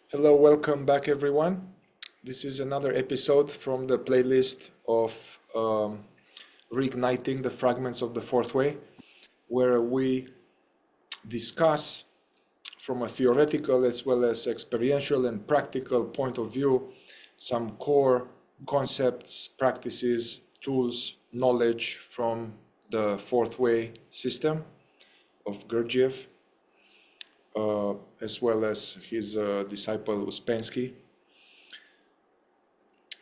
Hello, welcome back everyone. This is another episode from the playlist of Reigniting the Fragments of the Fourth Way, where we discuss from a theoretical as well as experiential and practical point of view some core concepts, practices, tools, knowledge from the Fourth Way system of Gurdjieff, as well as his disciple Uspensky.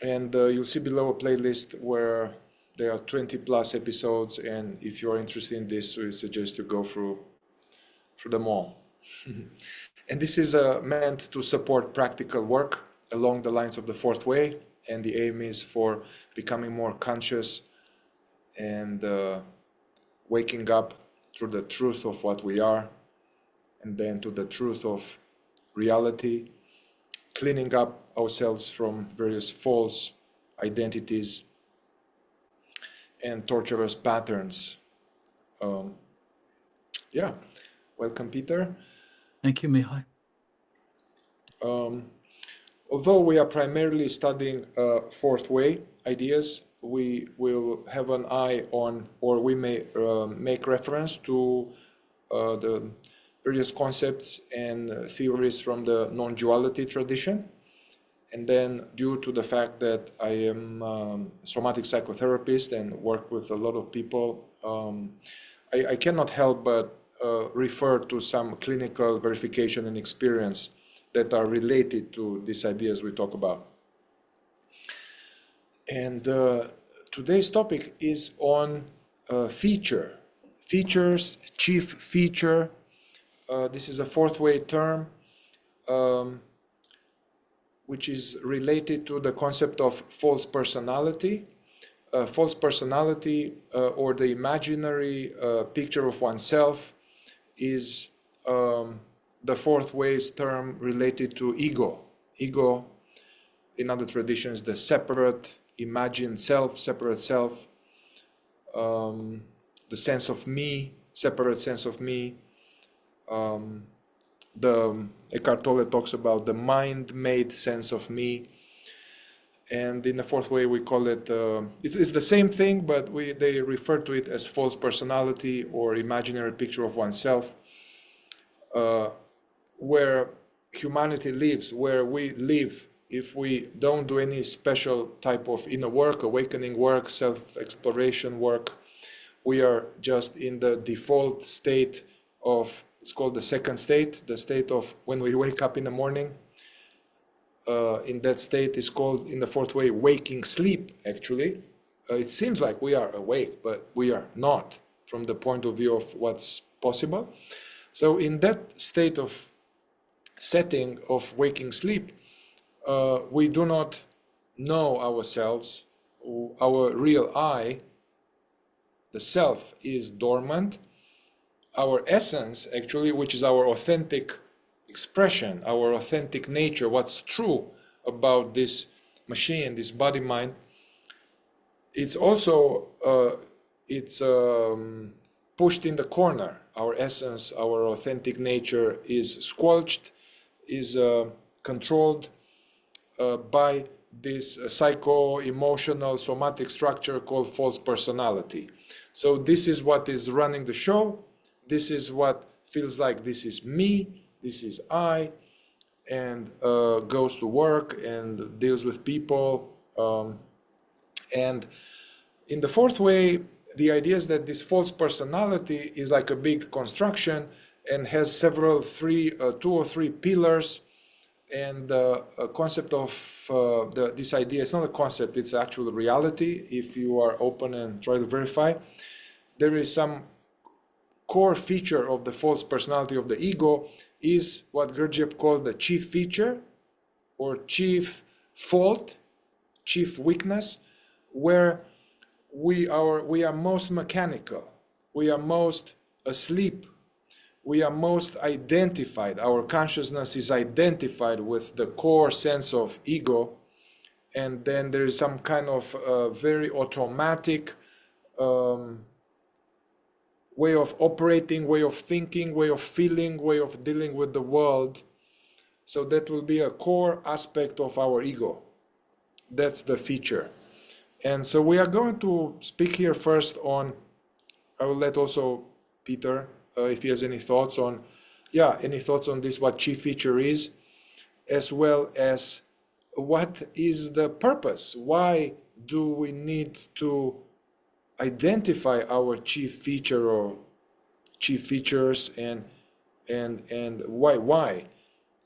And you'll see below a playlist where there are 20 plus episodes, and if you're interested in this, we suggest you go through them all. And this is meant to support practical work along the lines of the Fourth Way, and the aim is for becoming more conscious and waking up through the truth of what we are, and then to the truth of reality, cleaning up ourselves from various false identities and torturous patterns. Yeah, welcome, Peter. Thank you, Mihai. Although we are primarily studying Fourth Way ideas, we will have an eye on, or we may make reference to the various concepts and theories from the Non-Duality tradition. And then, due to the fact that I am a somatic psychotherapist and work with a lot of people, I cannot help but refer to some clinical verification and experience that are related to these ideas we talk about. And today's topic is on features, chief feature. This is a Fourth Way term, which is related to the concept of false personality. False personality, or the imaginary picture of oneself, is the Fourth Way's term related to ego. Ego, in other traditions, the separate, imagined self, separate self, the sense of me, separate sense of me. The Eckhart Tolle talks about the mind-made sense of me, and in the Fourth Way we call it it's the same thing, but they refer to it as false personality or imaginary picture of oneself, where humanity lives, where we live if we don't do any special type of inner work, awakening work, self-exploration work. We are just in the default state of, it's called the second state, the state of when we wake up in the morning. In that state is called, in the Fourth Way, waking sleep, actually. It seems like we are awake, but we are not from the point of view of what's possible. So in that state of setting of waking sleep, we do not know ourselves. Our real I, the self, is dormant. Our essence, actually, which is our authentic expression, our authentic nature, what's true about this machine, this body-mind, it's also pushed in the corner. Our essence, our authentic nature is squelched, is controlled by this psycho-emotional somatic structure called false personality. So this is what is running the show. This is what feels like this is me, this is I, and goes to work and deals with people. And in the Fourth Way, the idea is that this false personality is like a big construction and has several, two or three pillars. And the concept of this idea, it's not a concept, it's actual reality. If you are open and try to verify, there is some core feature of the false personality of the ego is what Gurdjieff called the chief feature or chief fault, chief weakness, where we are most mechanical, we are most asleep, we are most identified. Our consciousness is identified with the core sense of ego, and then there is some kind of very automatic way of operating, way of thinking, way of feeling, way of dealing with the world So that will be a core aspect of our ego. That's the feature. And so we are going to speak here first on, I will let also Peter, if he has any thoughts on, any thoughts on this, what chief feature is, as well as what is the purpose? Why do we need to identify our chief feature or chief features, and why?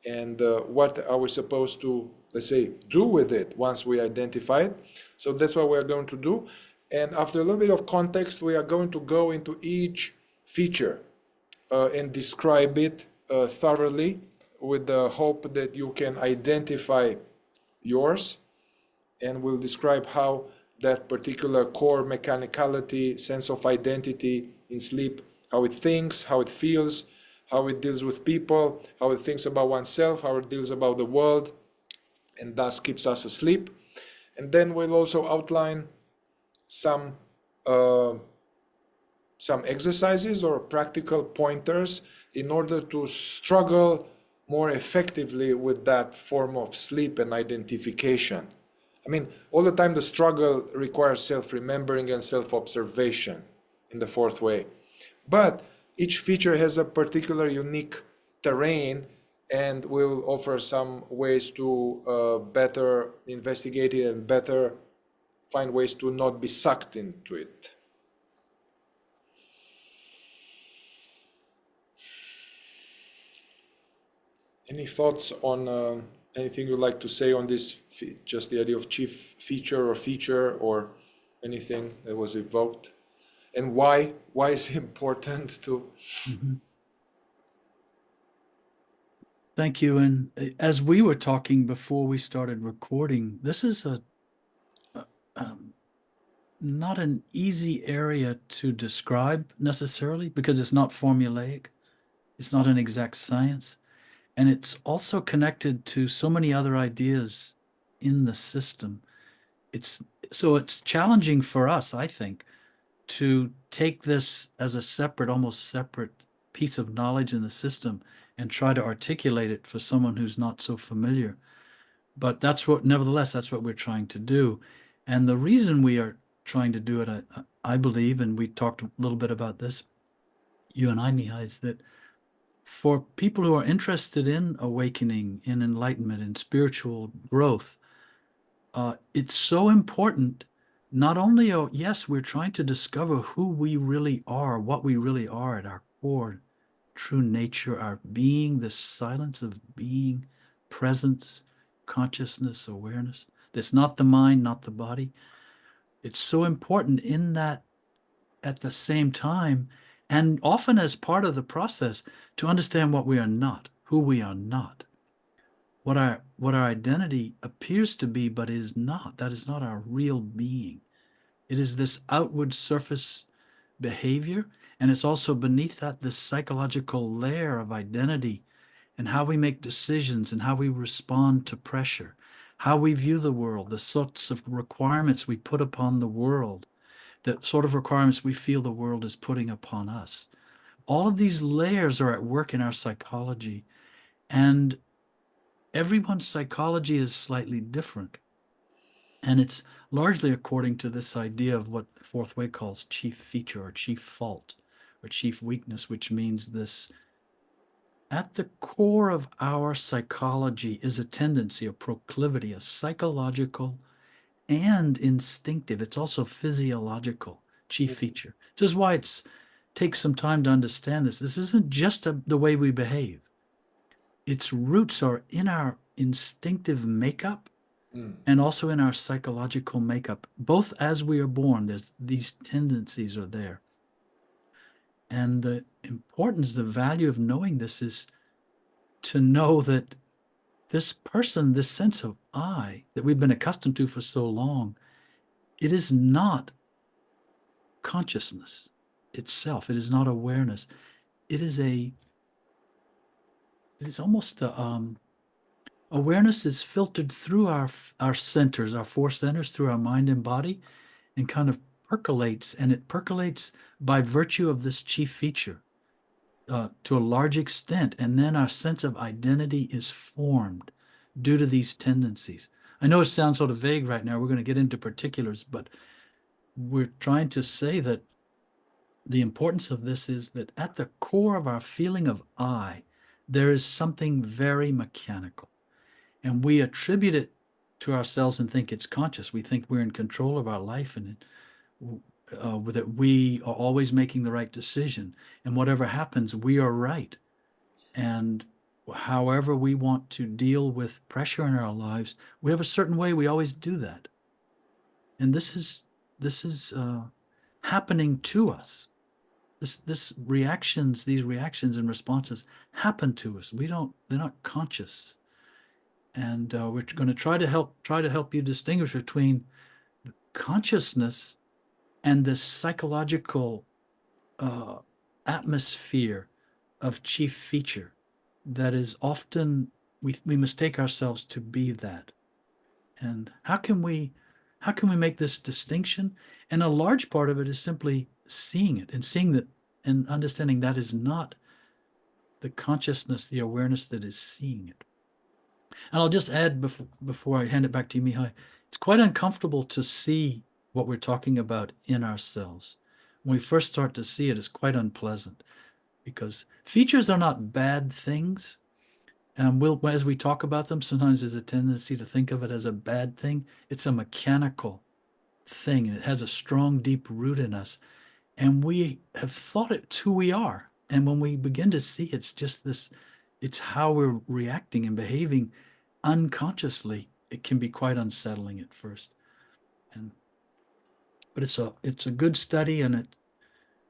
And what are we supposed to, let's say, do with it once we identify it? So that's what we're going to do. And after a little bit of context, we are going to go into each feature and describe it thoroughly, with the hope that you can identify yours, and we'll describe how that particular core mechanicality, sense of identity in sleep, how it thinks, how it feels, how it deals with people, how it thinks about oneself, how it deals about the world, and thus keeps us asleep. And then we'll also outline some exercises or practical pointers in order to struggle more effectively with that form of sleep and identification. I mean, all the time the struggle requires self-remembering and self-observation in the fourth way. But each feature has a particular unique terrain, and will offer some ways to better investigate it and better find ways to not be sucked into it. Any thoughts on anything you'd like to say on this, just the idea of chief feature or anything that was evoked? And why is it important to... Mm-hmm. Thank you. And as we were talking before we started recording, this is not an easy area to describe necessarily, because it's not formulaic. It's not an exact science. And it's also connected to so many other ideas in the system. It's challenging for us, I think, to take this as a separate, almost separate piece of knowledge in the system and try to articulate it for someone who's not so familiar. But nevertheless, that's what we're trying to do. And the reason we are trying to do it, I believe, and we talked a little bit about this, you and I, Mihai, is that for people who are interested in awakening, in enlightenment, in spiritual growth, it's so important. Not only, yes, we're trying to discover who we really are, what we really are at our core, true nature, our being, the silence of being, presence, consciousness, awareness. That's not the mind, not the body. It's so important in that, at the same time, and often as part of the process, to understand what we are not, who we are not, what our identity appears to be but is not. That is not our real being. It is this outward surface behavior, and it's also beneath that this psychological layer of identity, and how we make decisions and how we respond to pressure, how we view the world, the sorts of requirements we put upon the world, the sort of requirements we feel the world is putting upon us. All of these layers are at work in our psychology, and everyone's psychology is slightly different. And it's largely according to this idea of what the fourth way calls chief feature or chief fault or chief weakness, which means this: at the core of our psychology is a tendency, a proclivity, a psychological and instinctive. It's also physiological chief feature. This is why it takes some time to understand this. This isn't just the way we behave. Its roots are in our instinctive makeup and also in our psychological makeup. Both as we are born, these tendencies are there. And the importance, the value of knowing this is to know that this person, this sense of I that we've been accustomed to for so long, it is not consciousness itself. It is not awareness. It is almost awareness is filtered through our centers, our four centers, through our mind and body, and kind of percolates, and it percolates by virtue of this chief feature. to a large extent, and then our sense of identity is formed due to these tendencies. I know it sounds sort of vague right now. We're going to get into particulars, but we're trying to say that the importance of this is that at the core of our feeling of I, there is something very mechanical, and we attribute it to ourselves and think it's conscious. We think we're in control of our life, and that we are always making the right decision, and whatever happens, we are right. And however we want to deal with pressure in our lives, we have a certain way we always do that. And this is happening to us. These reactions and responses happen to us. They're not conscious. And we're going to try to help you distinguish between consciousness and this psychological atmosphere of chief feature that is often we mistake ourselves to be that. And how can we make this distinction? And a large part of it is simply seeing it and seeing that and understanding that is not the consciousness, the awareness that is seeing it. And I'll just add before I hand it back to you, Mihai, it's quite uncomfortable to see what we're talking about in ourselves. When we first start to see it, it's quite unpleasant because features are not bad things. As we talk about them, sometimes there's a tendency to think of it as a bad thing. It's a mechanical thing, and it has a strong, deep root in us. And we have thought it's who we are. And when we begin to see it's just this, it's how we're reacting and behaving unconsciously, it can be quite unsettling at first. But it's a good study, and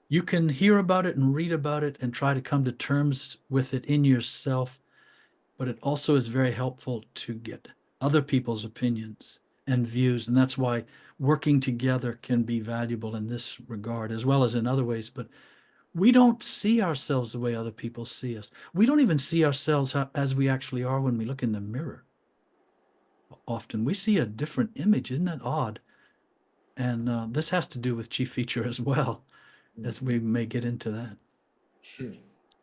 you can hear about it and read about it and try to come to terms with it in yourself. But it also is very helpful to get other people's opinions and views. And that's why working together can be valuable in this regard, as well as in other ways. But we don't see ourselves the way other people see us. We don't even see ourselves as we actually are when we look in the mirror. Often we see a different image. Isn't that odd? And this has to do with chief feature as well, as we may get into that.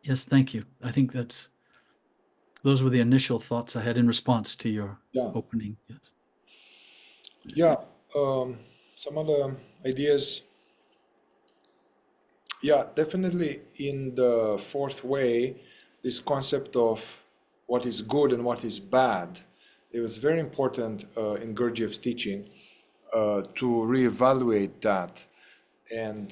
Yes, thank you. I think those were the initial thoughts I had in response to your opening. Yes. Yeah. Some other ideas. Yeah, definitely in the fourth way, this concept of what is good and what is bad, it was very important in Gurdjieff's teaching to reevaluate that. And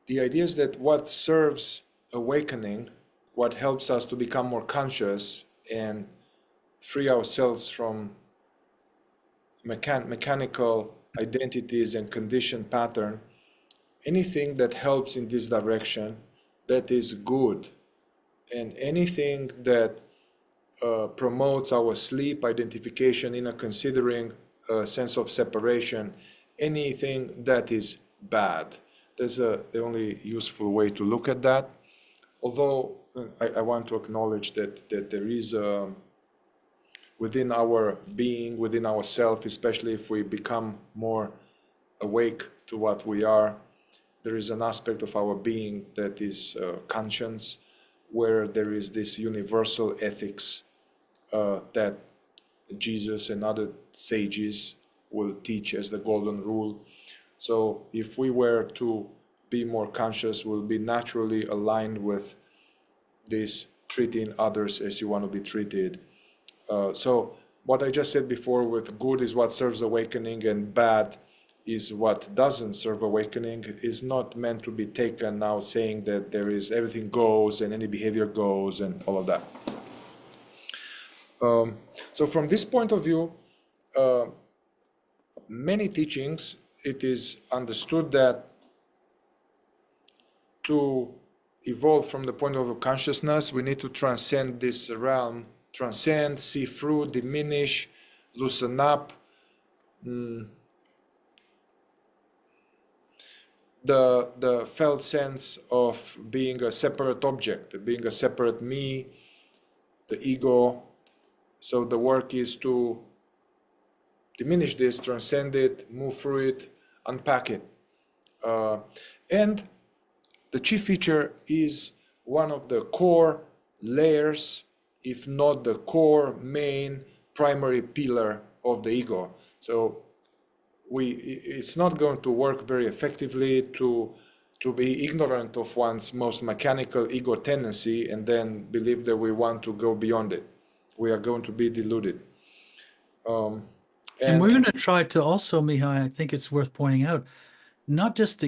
the idea is that what serves awakening, what helps us to become more conscious and free ourselves from mechanical identities and conditioned pattern, anything that helps in this direction, that is good. And anything that promotes our sleep identification, inner considering, a sense of separation, anything that is bad. That's the only useful way to look at that. Although I want to acknowledge that there is within our being, within ourself, especially if we become more awake to what we are, there is an aspect of our being that is conscience, where there is this universal ethics that Jesus and other sages will teach as the golden rule. So if we were to be more conscious, we'll be naturally aligned with this treating others as you want to be treated. So what I just said before with good is what serves awakening and bad is what doesn't serve awakening is not meant to be taken now saying that there is everything goes and any behavior goes and all of that. So from this point of view, many teachings, it is understood that to evolve from the point of view of consciousness, we need to transcend this realm, transcend, see through, diminish, loosen up. The felt sense of being a separate object, being a separate me, the ego. So the work is to diminish this, transcend it, move through it, unpack it. And the chief feature is one of the core layers, if not the core main primary pillar of the ego. So it's not going to work very effectively to be ignorant of one's most mechanical ego tendency and then believe that we want to go beyond it. We are going to be deluded. And we're going to try to also, Mihai, I think it's worth pointing out, not just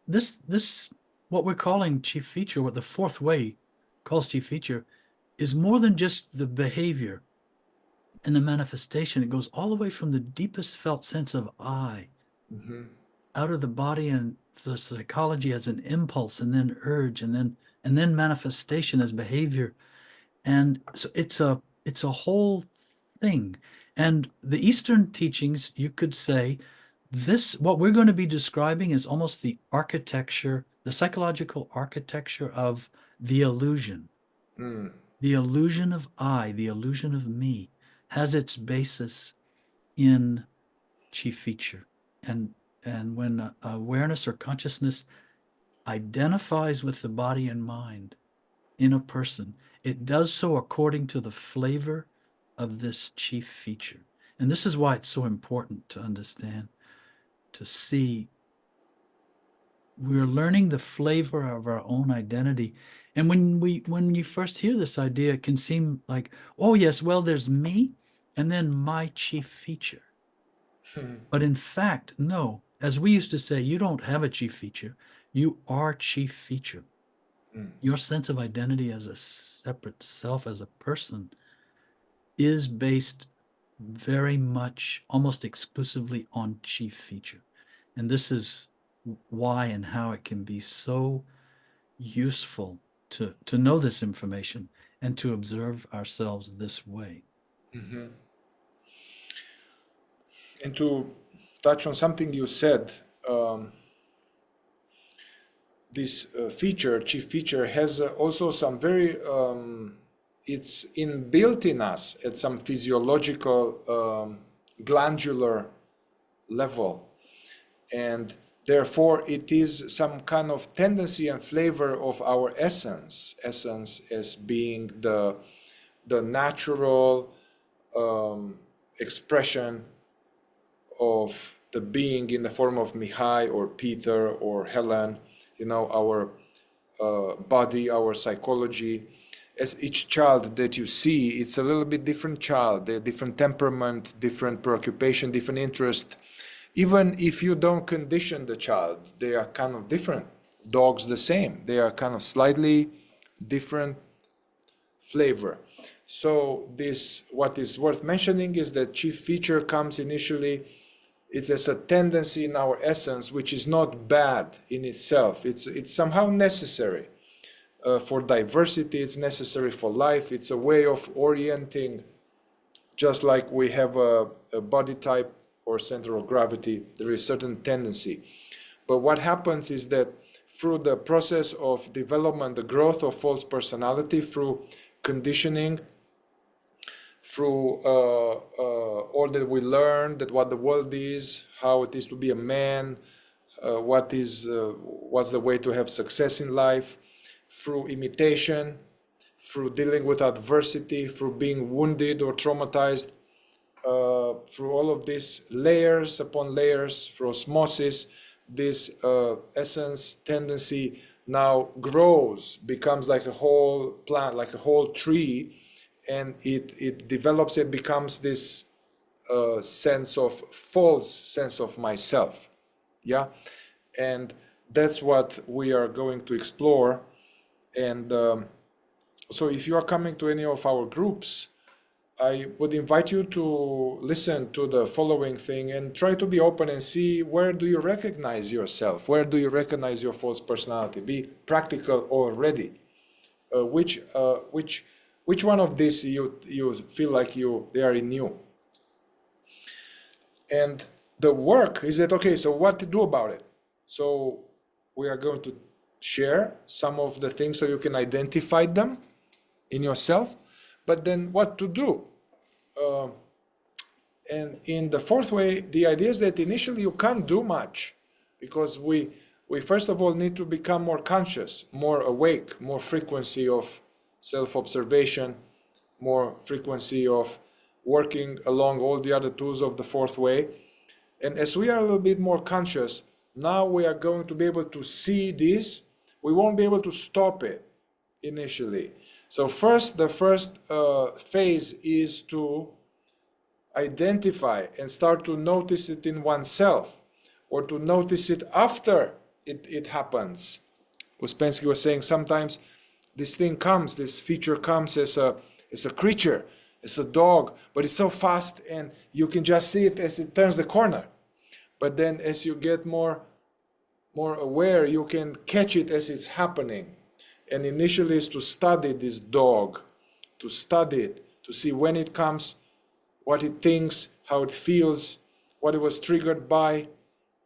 this what we're calling chief feature, what the fourth way calls chief feature, is more than just the behavior and the manifestation. It goes all the way from the deepest felt sense of I, out of the body, and the psychology as an impulse, and then urge, and then manifestation as behavior. And so it's a whole thing. And the Eastern teachings, you could say, what we're going to be describing is almost the architecture, the psychological architecture of the illusion. The illusion of I, the illusion of me, has its basis in chief feature. And when awareness or consciousness identifies with the body and mind in a person, it does so according to the flavor of this chief feature. And this is why it's so important to understand, to see we're learning the flavor of our own identity. And when you first hear this idea, it can seem like, oh yes, well, there's me and then my chief feature. But in fact, no, as we used to say, you don't have a chief feature, you are chief feature. Your sense of identity as a separate self, as a person, is based very much, almost exclusively on chief feature. And this is why and how it can be so useful to know this information and to observe ourselves this way. And to touch on something you said, this feature, chief feature, has also some very, it's inbuilt in us at some physiological, glandular level. And therefore, it is some kind of tendency and flavor of our essence as being the natural expression of the being in the form of Mihai or Peter or Helen, our body, our psychology. As each child that you see, it's a little bit different child, a different temperament, different preoccupation, different interest. Even if you don't condition the child, they are kind of different. Dogs the same, they are kind of slightly different flavor. So what is worth mentioning is that chief feature comes initially, it's as a tendency in our essence, which is not bad in itself. It's somehow necessary for diversity, it's necessary for life, it's a way of orienting, just like we have a body type or center of gravity, there is certain tendency. But what happens is that through the process of development, the growth of false personality, through conditioning, through all that we learn, that what the world is, how it is to be a man, what's the way to have success in life, through imitation, through dealing with adversity, through being wounded or traumatized, through all of these layers upon layers, through osmosis, this essence tendency now grows, becomes like a whole plant, like a whole tree, and it develops, it becomes this false sense of myself. Yeah, and that's what we are going to explore. And so if you are coming to any of our groups, I would invite you to listen to the following thing and try to be open and see, where do you recognize yourself? Where do you recognize your false personality? Be practical already. Which one of these you feel like they are in you? And the work is that, okay, so what to do about it? So we are going to share some of the things so you can identify them in yourself. But then what to do? And in the fourth way, the idea is that initially you can't do much, because we we first of all need to become more conscious, more awake, more frequency of self-observation, more frequency of working along all the other tools of the fourth way. And as we are a little bit more conscious, now we are going to be able to see this. We won't be able to stop it initially. So the first phase is to identify and start to notice it in oneself, or to notice it after it happens. Uspensky was saying sometimes this thing comes, this feature comes as a creature, as a dog, but it's so fast and you can just see it as it turns the corner. But then as you get more aware, you can catch it as it's happening. And initially is to study this dog, to study it, to see when it comes, what it thinks, how it feels, what it was triggered by,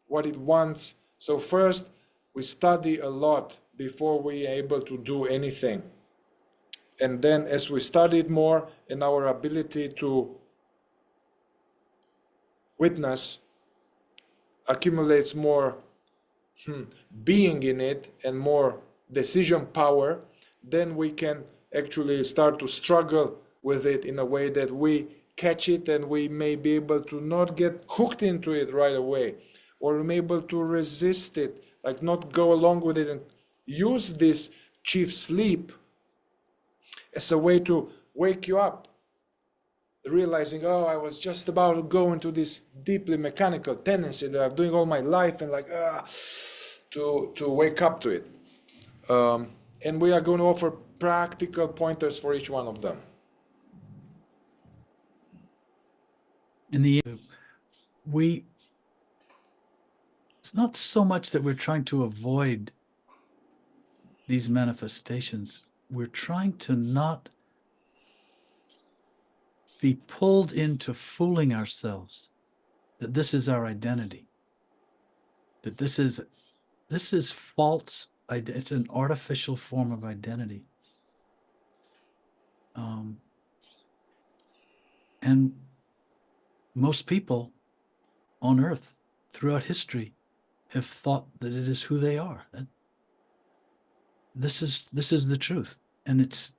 what it wants. So first, we study a lot before we are able to do anything. And then as we study it more, and our ability to witness accumulates more being in it and more decision power, then we can actually start to struggle with it in a way that we catch it, and we may be able to not get hooked into it right away, or we may be able to resist it, like not go along with it, and use this chief sleep as a way to wake you up, realizing, oh, I was just about to go into this deeply mechanical tendency that I'm doing all my life, and to wake up to it. And we are going to offer practical pointers for each one of them. In the end, it's not so much that we're trying to avoid these manifestations. We're trying to not be pulled into fooling ourselves that this is our identity, that this is false. It's an artificial form of identity. And most people on Earth throughout history have thought that it is who they are. That this is the truth, and it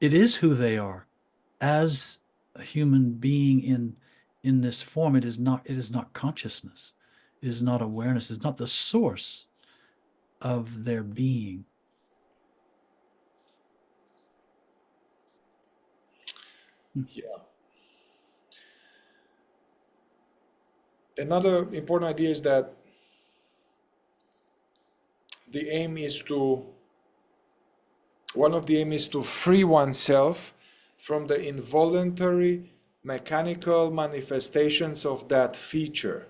is who they are as a human being in this form. It is not consciousness. It is not awareness. It's not the source of their being. Yeah. Another important idea is that one of the aim is to free oneself from the involuntary mechanical manifestations of that feature.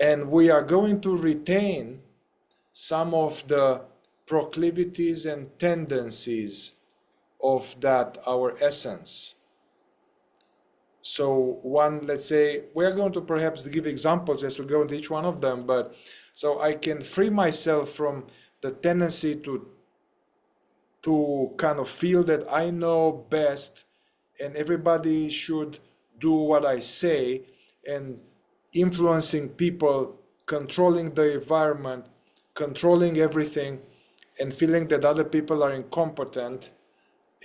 And we are going to retain some of the proclivities and tendencies of that, our essence. So let's say, we are going to perhaps give examples as we go into each one of them, but so I can free myself from the tendency to kind of feel that I know best and everybody should do what I say, and influencing people, controlling the environment, controlling everything, and feeling that other people are incompetent,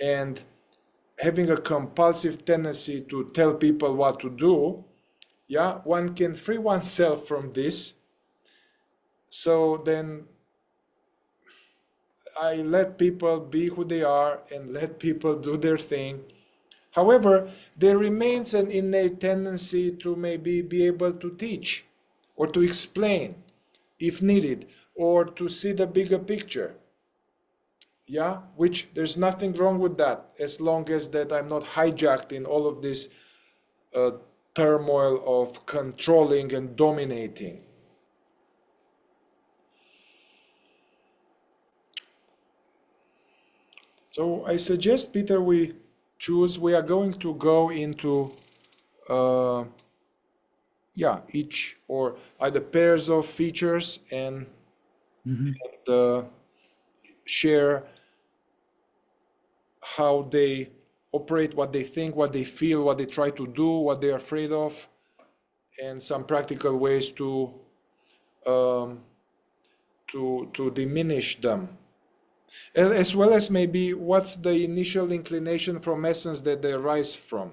and having a compulsive tendency to tell people what to do. Yeah, one can free oneself from this. So then I let people be who they are and let people do their thing. However, there remains an innate tendency to maybe be able to teach or to explain if needed, or to see the bigger picture. Yeah, which there's nothing wrong with that, as long as that I'm not hijacked in all of this turmoil of controlling and dominating. So I suggest, Peter, we are going to go into each or either pairs of features and share how they operate, what they think, what they feel, what they try to do, what they're afraid of, and some practical ways to um, to diminish them, as well as maybe what's the initial inclination from essence that they arise from.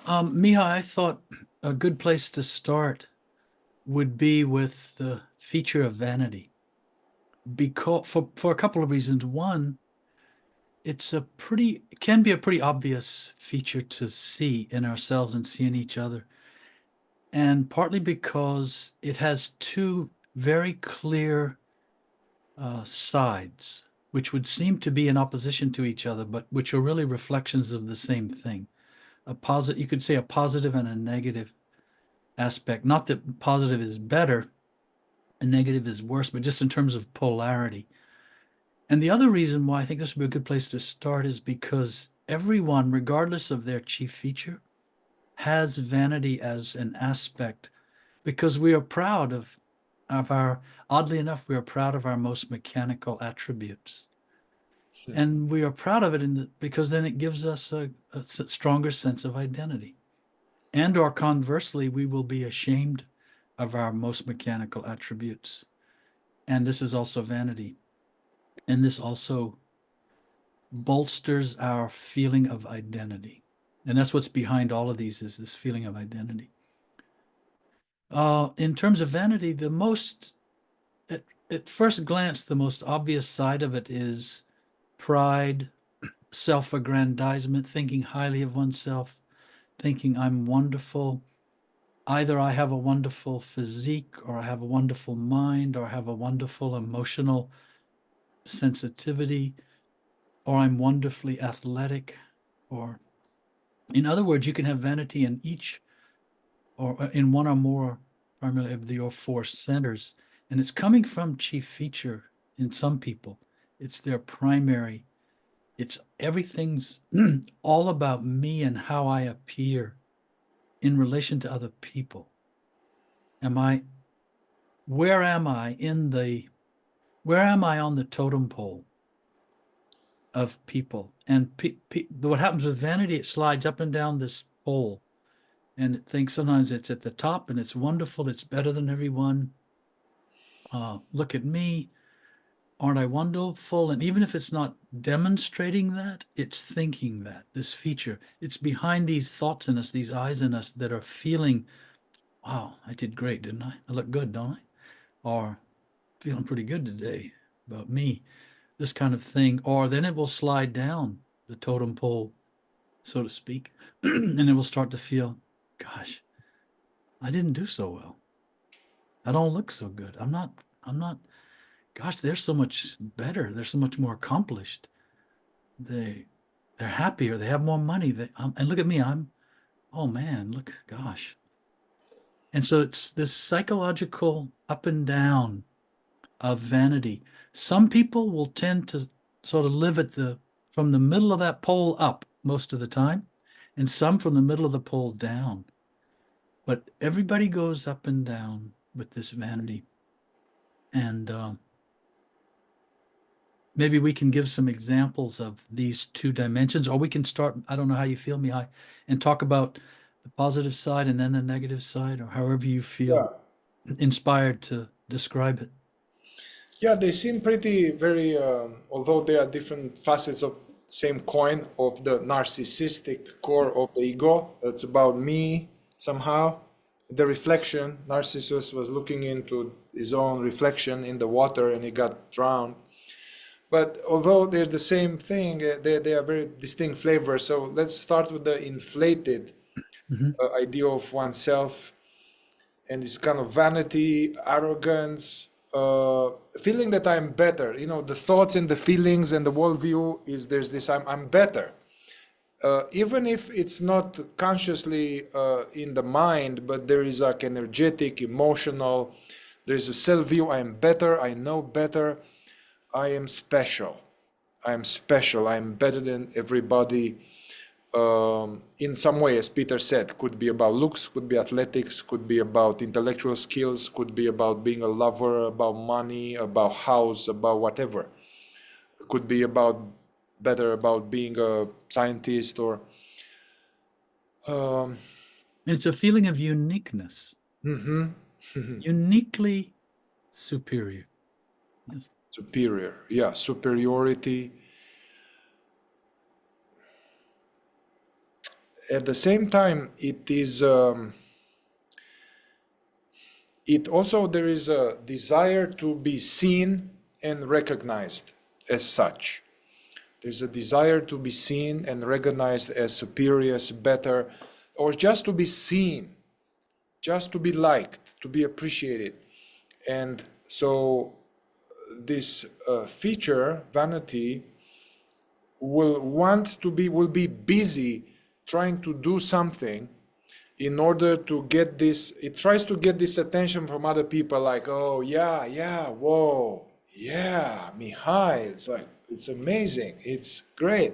Mihai, I thought a good place to start would be with the feature of vanity, because for a couple of reasons. One, it can be a pretty obvious feature to see in ourselves and see in each other, and partly because it has two very clear sides, which would seem to be in opposition to each other, but which are really reflections of the same thing. You could say a positive and a negative aspect. Not that positive is better and negative is worse, but just in terms of polarity. And the other reason why I think this would be a good place to start is because everyone, regardless of their chief feature, has vanity as an aspect, because we are proud of oddly enough, we are proud of our most mechanical attributes. And we are proud of it because then it gives us a stronger sense of identity. And or conversely, we will be ashamed of our most mechanical attributes. And this is also vanity. And this also bolsters our feeling of identity. And that's what's behind all of these, is this feeling of identity. In terms of vanity, at first glance, the most obvious side of it is pride, self-aggrandizement, thinking highly of oneself, thinking I'm wonderful. Either I have a wonderful physique, or I have a wonderful mind, or I have a wonderful emotional sensitivity, or I'm wonderfully athletic, or in other words, you can have vanity in each or in one or more primarily of your four centers. And it's coming from chief feature in some people. It's their primary. Everything's all about me and how I appear in relation to other people. Where am I on the totem pole of people? And what happens with vanity, it slides up and down this pole, and it thinks sometimes it's at the top and it's wonderful, it's better than everyone. Look at me, aren't I wonderful? And even if it's not demonstrating that, it's thinking that, this feature, it's behind these thoughts in us, these eyes in us that are feeling, wow, I did great, didn't I? I look good, don't I? Or feeling pretty good today about me, this kind of thing. Or then it will slide down the totem pole, so to speak, and it will start to feel, gosh, I didn't do so well. I don't look so good. I'm not, gosh, they're so much better. They're so much more accomplished. They're happier. They have more money. And look at me. Oh man, look, gosh. And so it's this psychological up and down of vanity. Some people will tend to sort of live from the middle of that pole up most of the time, and some from the middle of the pole down. But everybody goes up and down with this vanity. And maybe we can give some examples of these two dimensions, or we can start, I don't know how you feel, Mihai, and talk about the positive side and then the negative side, or however you feel inspired to describe it. Yeah, they seem pretty very, although they are different facets of same coin of the narcissistic core of the ego. It's about me somehow. The reflection, Narcissus was looking into his own reflection in the water and he got drowned. But although they're the same thing, they are very distinct flavors. So let's start with the inflated idea of oneself and this kind of vanity, arrogance, feeling that I'm better. You know, the thoughts and the feelings and the worldview is there's this I'm better. Even if it's not consciously in the mind, but there is like energetic, emotional, there's a self-view, I am better, I know better, I am special. I am special, I am better than everybody. In some way, as Peter said, could be about looks, could be athletics, could be about intellectual skills, could be about being a lover, about money, about house, about whatever. Could be about better about being a scientist or Um, It's a feeling of uniqueness, mhm. uniquely superior. Yes. Superior, yeah, superiority. At the same time, it is. It also there is a desire to be seen and recognized as such. There's a desire to be seen and recognized as superior, as better, or just to be seen, just to be liked, to be appreciated. And so this feature, vanity, will be busy trying to do something in order to get this. It tries to get this attention from other people, like, oh yeah, yeah, whoa, yeah, Mihai, it's like, it's amazing, it's great.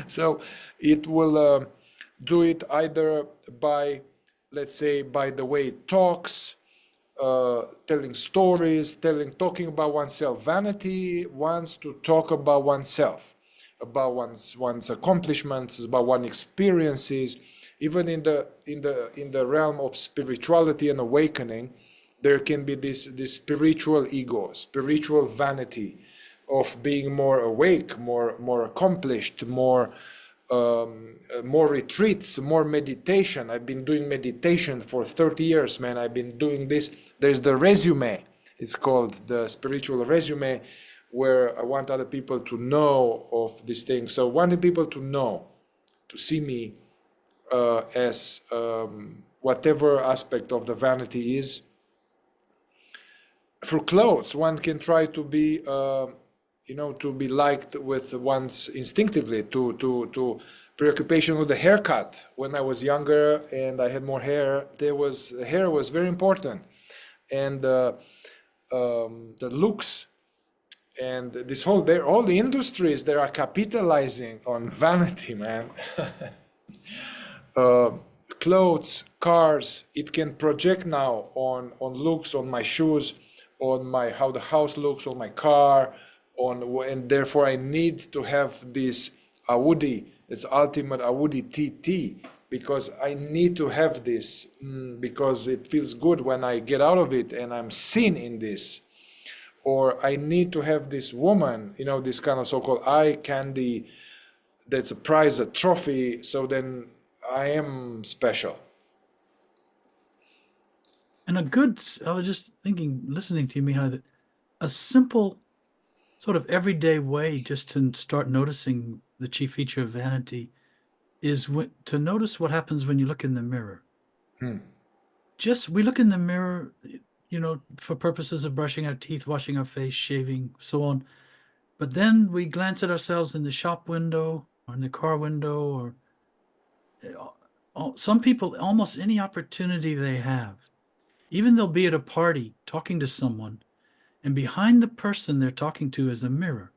So it will do it either by, let's say, by the way it talks, telling stories, talking about oneself. Vanity wants to talk about oneself, about one's accomplishments, about one's experiences. Even in the realm of spirituality and awakening, there can be this spiritual ego, spiritual vanity of being more awake, more accomplished, more retreats, more meditation. I've been doing meditation for 30 years, man. I've been doing this. There's the resume. It's called the spiritual resume, where I want other people to know of these things. So wanting people to know, to see me as whatever aspect of the vanity is. For clothes, one can try to be to be liked with one's instinctively, to preoccupation with the haircut. When I was younger and I had more hair, hair was very important, and the looks, and this whole, there, all the industries, they are capitalizing on vanity, man. Clothes, cars, it can project now on looks, on my shoes, on my, how the house looks, on my car, and therefore I need to have this Audi, it's ultimate Audi TT, because I need to have this, because it feels good when I get out of it and I'm seen in this. Or I need to have this woman, this kind of so-called eye candy, that's a prize, a trophy, so then I am special. And I was just thinking, listening to you, Mihai, that a simple sort of everyday way just to start noticing the chief feature of vanity is to notice what happens when you look in the mirror. We look in the mirror, for purposes of brushing our teeth, washing our face, shaving, so on. But then we glance at ourselves in the shop window or in the car window, or some people, almost any opportunity they have. Even they'll be at a party talking to someone, and behind the person they're talking to is a mirror.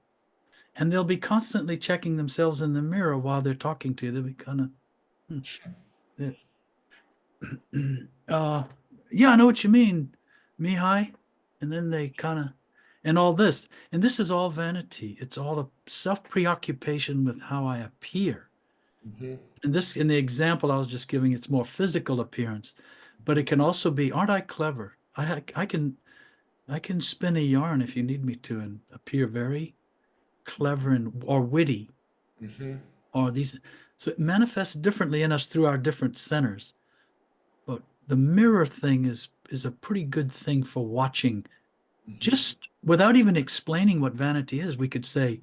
And they'll be constantly checking themselves in the mirror while they're talking to you. They'll be kind of, yeah, I know what you mean, Mihai. And then they kind of, and all this. And this is all vanity. It's all a self-preoccupation with how I appear. And this, in the example I was just giving, it's more physical appearance, but it can also be, aren't I clever? I can spin a yarn if you need me to and appear very clever or witty, or these. So it manifests differently in us through our different centers. But the mirror thing is a pretty good thing for watching. Just without even explaining what vanity is, we could say,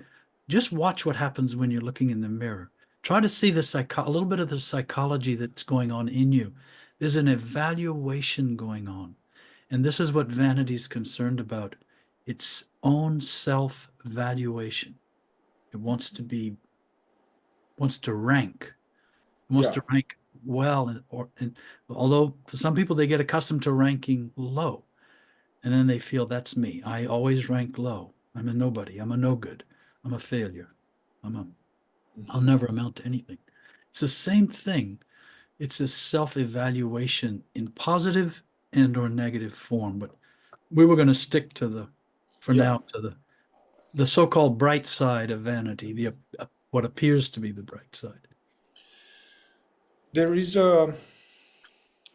just watch what happens when you're looking in the mirror. Try to see a little bit of the psychology that's going on in you. There's an evaluation going on. And this is what vanity is concerned about. Its own self-valuation. It wants to rank. It wants to rank well, and although for some people they get accustomed to ranking low, and then they feel that's me. I always rank low. I'm a nobody. I'm a no good. I'm a failure. I'll never amount to anything. It's the same thing. It's a self-evaluation in positive and or negative form. But we were going to stick to now to the so-called bright side of vanity, what appears to be the bright side. there is a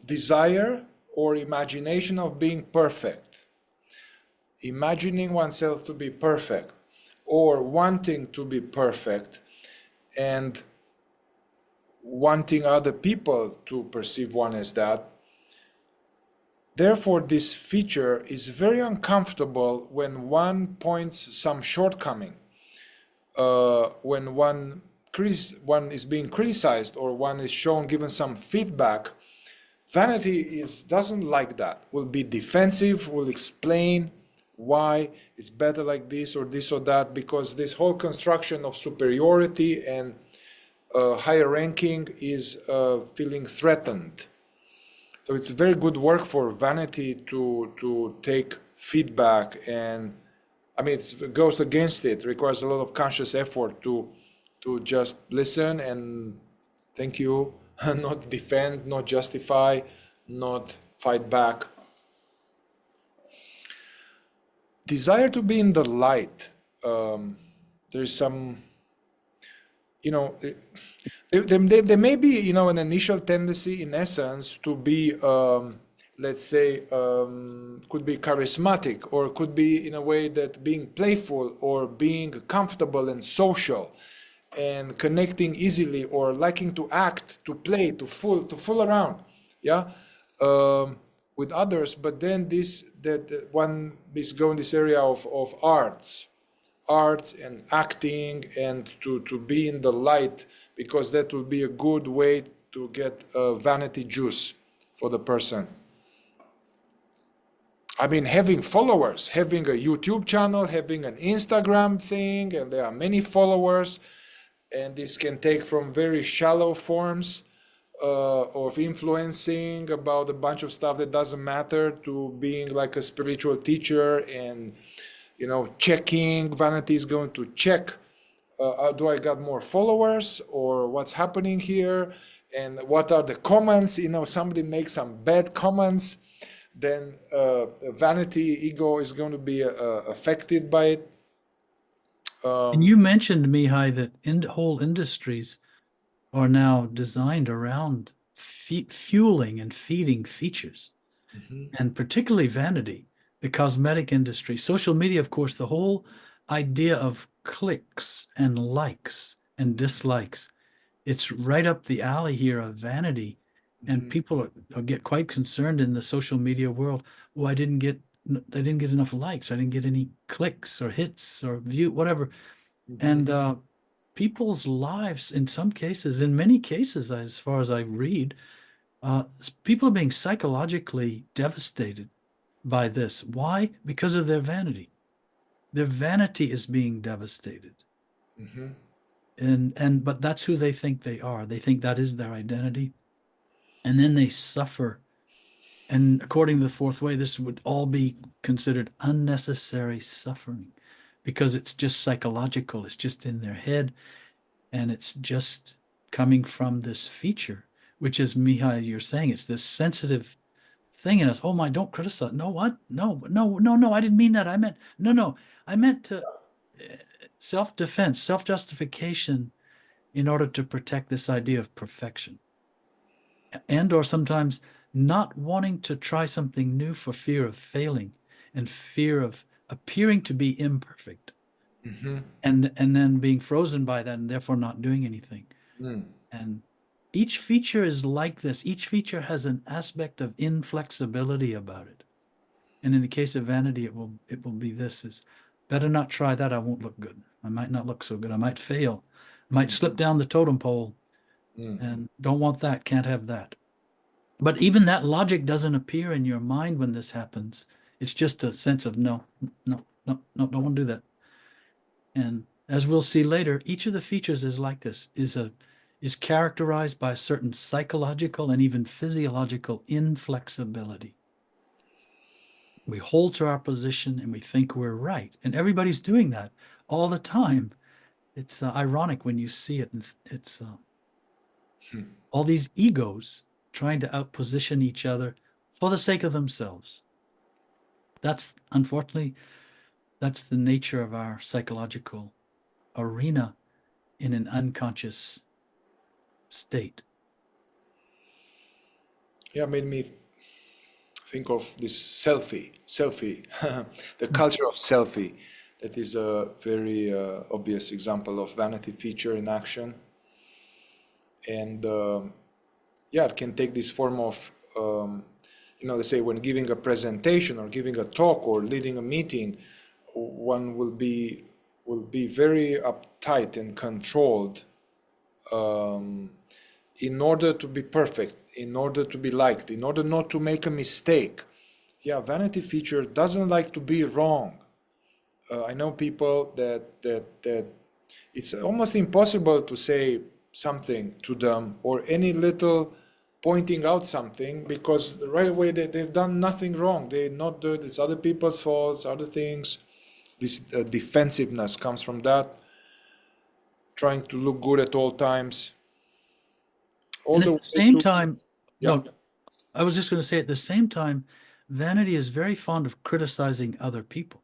desire or imagination of being perfect, imagining oneself to be perfect or wanting to be perfect and wanting other people to perceive one as that. Therefore, this feature is very uncomfortable when one points some shortcoming, when one is being criticized or one is given some feedback. Vanity doesn't like that. Will be defensive, will explain why it's better like this or that, because this whole construction of superiority and higher ranking is feeling threatened. So it's very good work for vanity to take feedback, and I mean it goes against it. It requires a lot of conscious effort to just listen and thank you, not defend, not justify, not fight back. Desire to be in the light. There's some, there may be, an initial tendency, in essence, to be, let's say, could be charismatic, or could be in a way that being playful or being comfortable and social and connecting easily or liking to act, to play, to fool around, yeah, with others. But then that one is going this area of arts and acting and to be in the light, because that will be a good way to get vanity juice for the person. I mean, having followers, having a YouTube channel, having an Instagram thing, and there are many followers, and this can take from very shallow forms of influencing about a bunch of stuff that doesn't matter, to being like a spiritual teacher and checking. Vanity is going to check, do I got more followers, or what's happening here, and what are the comments. Somebody makes some bad comments, then vanity, ego is going to be affected by it. And you mentioned, Mihai, that whole industries are now designed around fueling and feeding features, and particularly vanity, the cosmetic industry, social media, of course, the whole idea of clicks and likes and dislikes. It's right up the alley here of vanity. And people get quite concerned in the social media world. Oh, I didn't get enough likes. I didn't get any clicks or hits or view, whatever. And people's lives, in some cases, in many cases, as far as I read, people are being psychologically devastated by this. Why? Because of their vanity. Their vanity is being devastated. But that's who they think they are. They think that is their identity. And then they suffer. And according to the fourth way, this would all be considered unnecessary suffering, because it's just psychological. It's just in their head. And it's just coming from this feature, which is, Mihai, you're saying, it's this sensitive thing in us. Oh my, don't criticize. No, what? No, I didn't mean that. I meant to self-defense, self-justification, in order to protect this idea of perfection. And or sometimes not wanting to try something new for fear of failing and fear of appearing to be imperfect. And then being frozen by that and therefore not doing anything. And each feature is like this. Each feature has an aspect of inflexibility about it. And in the case of vanity, it will be this: is better not try that. I won't look good. I might not look so good. I might fail. I might slip down the totem pole, and don't want that. Can't have that. But even that logic doesn't appear in your mind when this happens. It's just a sense of no, don't want to do that. And as we'll see later, each of the features is like this, is characterized by a certain psychological and even physiological inflexibility. We hold to our position and we think we're right. And everybody's doing that all the time. It's ironic when you see it. It's all these egos trying to outposition each other for the sake of themselves. That's, unfortunately, that's the nature of our psychological arena in an unconscious state. Yeah, made me think of this selfie, the culture of selfie. That is a very obvious example of vanity feature in action. And yeah, it can take this form of, let's say when giving a presentation or giving a talk or leading a meeting, one will be very uptight and controlled in order to be perfect, in order to be liked, in order not to make a mistake. Yeah, vanity feature doesn't like to be wrong. I know people that it's almost impossible to say something to them or any little pointing out something because right away they've done nothing wrong. They're not doing it's other people's faults, other things. This defensiveness comes from that, trying to look good at all times. All And the at way the same to time, yeah. no, I was just going to say at the same time, vanity is very fond of criticizing other people.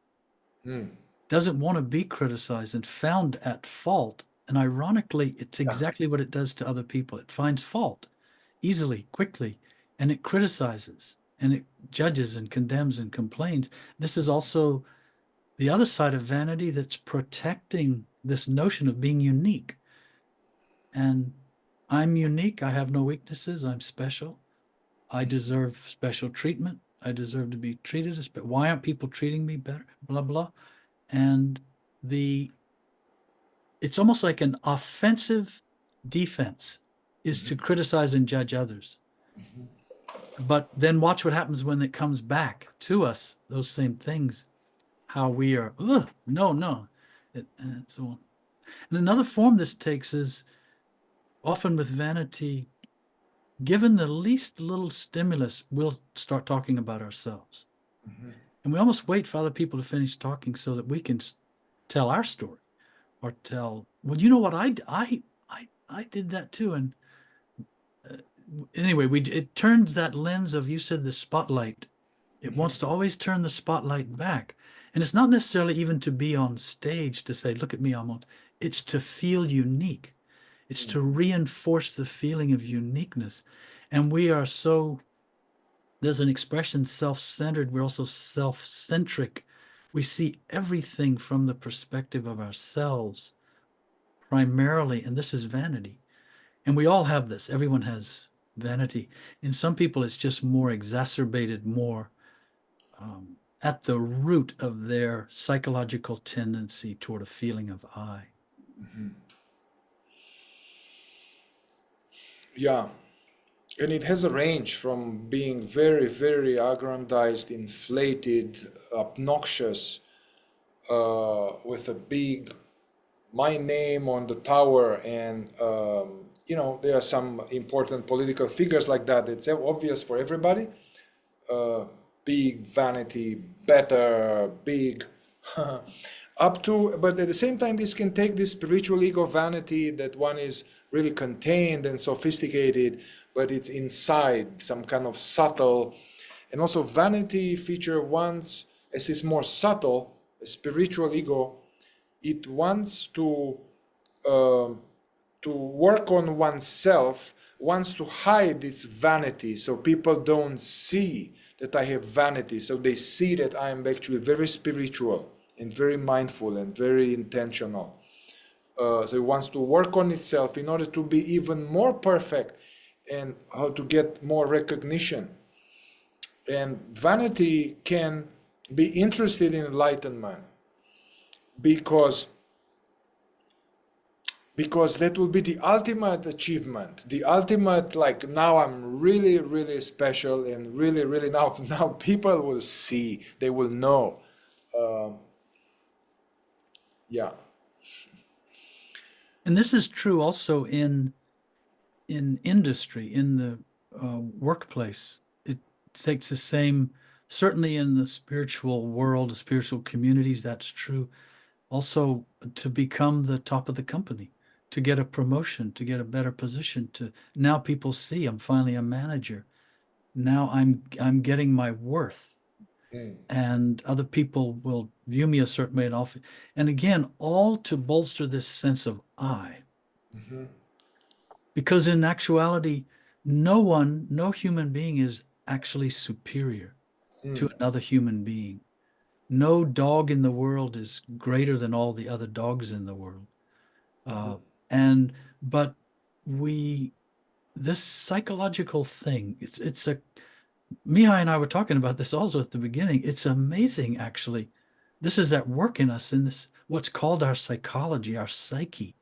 Doesn't want to be criticized and found at fault. And ironically, it's exactly what it does to other people. It finds fault easily, quickly, and it criticizes and it judges and condemns and complains. This is also the other side of vanity that's protecting this notion of being unique. And I'm unique. I have no weaknesses. I'm special. I deserve special treatment. I deserve to be treated as, but why aren't people treating me better? Blah, blah. And it's almost like an offensive defense is to criticize and judge others. But then watch what happens when it comes back to us, those same things, how we are, no. And so on. And another form this takes is often with vanity, given the least little stimulus, we'll start talking about ourselves. And we almost wait for other people to finish talking so that we can tell our story or tell, well, you know what, I did that too. And anyway, it turns that lens of, you said the spotlight. It wants to always turn the spotlight back. And it's not necessarily even to be on stage to say, look at me, I'm on. It's to feel unique. It's to reinforce the feeling of uniqueness. And we are so, there's an expression, self-centered. We're also self-centric. We see everything from the perspective of ourselves primarily, and this is vanity. And we all have this. Everyone has vanity. In some people, it's just more exacerbated, more at the root of their psychological tendency toward a feeling of I. Yeah, and it has a range from being very, very aggrandized, inflated, obnoxious, with a big my name on the tower, and there are some important political figures like that. It's obvious for everybody. Big vanity, better, big, up to, but at the same time, this can take this spiritual ego vanity that one is really contained and sophisticated, but it's inside, some kind of subtle. And also vanity feature wants, as is more subtle, a spiritual ego, it wants to work on oneself, wants to hide its vanity so people don't see that I have vanity, so they see that I am actually very spiritual and very mindful and very intentional. So it wants to work on itself in order to be even more perfect and how to get more recognition. And vanity can be interested in enlightenment because that will be the ultimate achievement, the ultimate, like, now I'm really, really special, and really, really now people will see, they will know. Yeah. And this is true also in industry, in the workplace. It takes the same, certainly in the spiritual world, the spiritual communities, that's true. Also, to become the top of the company, to get a promotion, to get a better position, to now people see I'm finally a manager. Now I'm getting my worth. And other people will view me a certain way, and again, all to bolster this sense of I. Because in actuality, no human being is actually superior to Mm. another human being. No dog in the world is greater than all the other dogs in the world. Mhm. Uh, and but we this psychological thing, it's a Mihai and I were talking about this also at the beginning. It's amazing, actually. This is at work in us in this what's called our psychology, our psyche.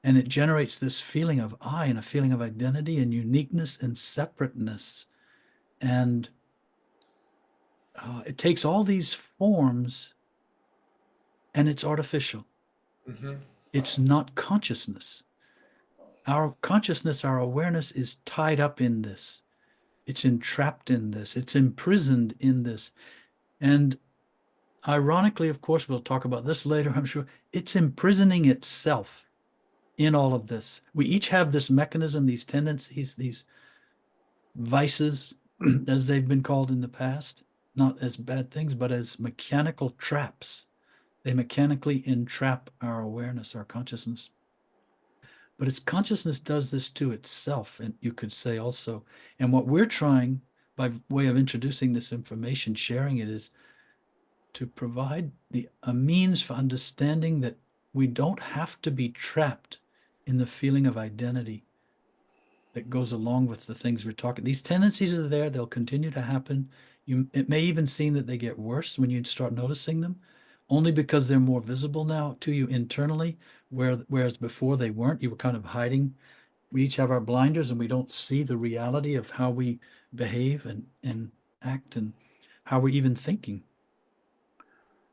And it generates this feeling of I and a feeling of identity and uniqueness and separateness. And it takes all these forms and it's artificial. Mhm. It's not consciousness. Our consciousness, our awareness is tied up in this. It's entrapped in this. It's imprisoned in this. And ironically, of course, we'll talk about this later, I'm sure, it's imprisoning itself in all of this. We each have this mechanism, these tendencies, these vices, as they've been called in the past, not as bad things, but as mechanical traps. They mechanically entrap our awareness, our consciousness. But its consciousness does this to itself, and you could say also. And what we're trying, by way of introducing this information, sharing it, is to provide a means for understanding that we don't have to be trapped in the feeling of identity that goes along with the things we're talking. These tendencies are there, they'll continue to happen. It may even seem that they get worse when you start noticing them, only because they're more visible now to you internally, whereas before they weren't. You were kind of hiding. We each have our blinders and we don't see the reality of how we behave and act and how we're even thinking.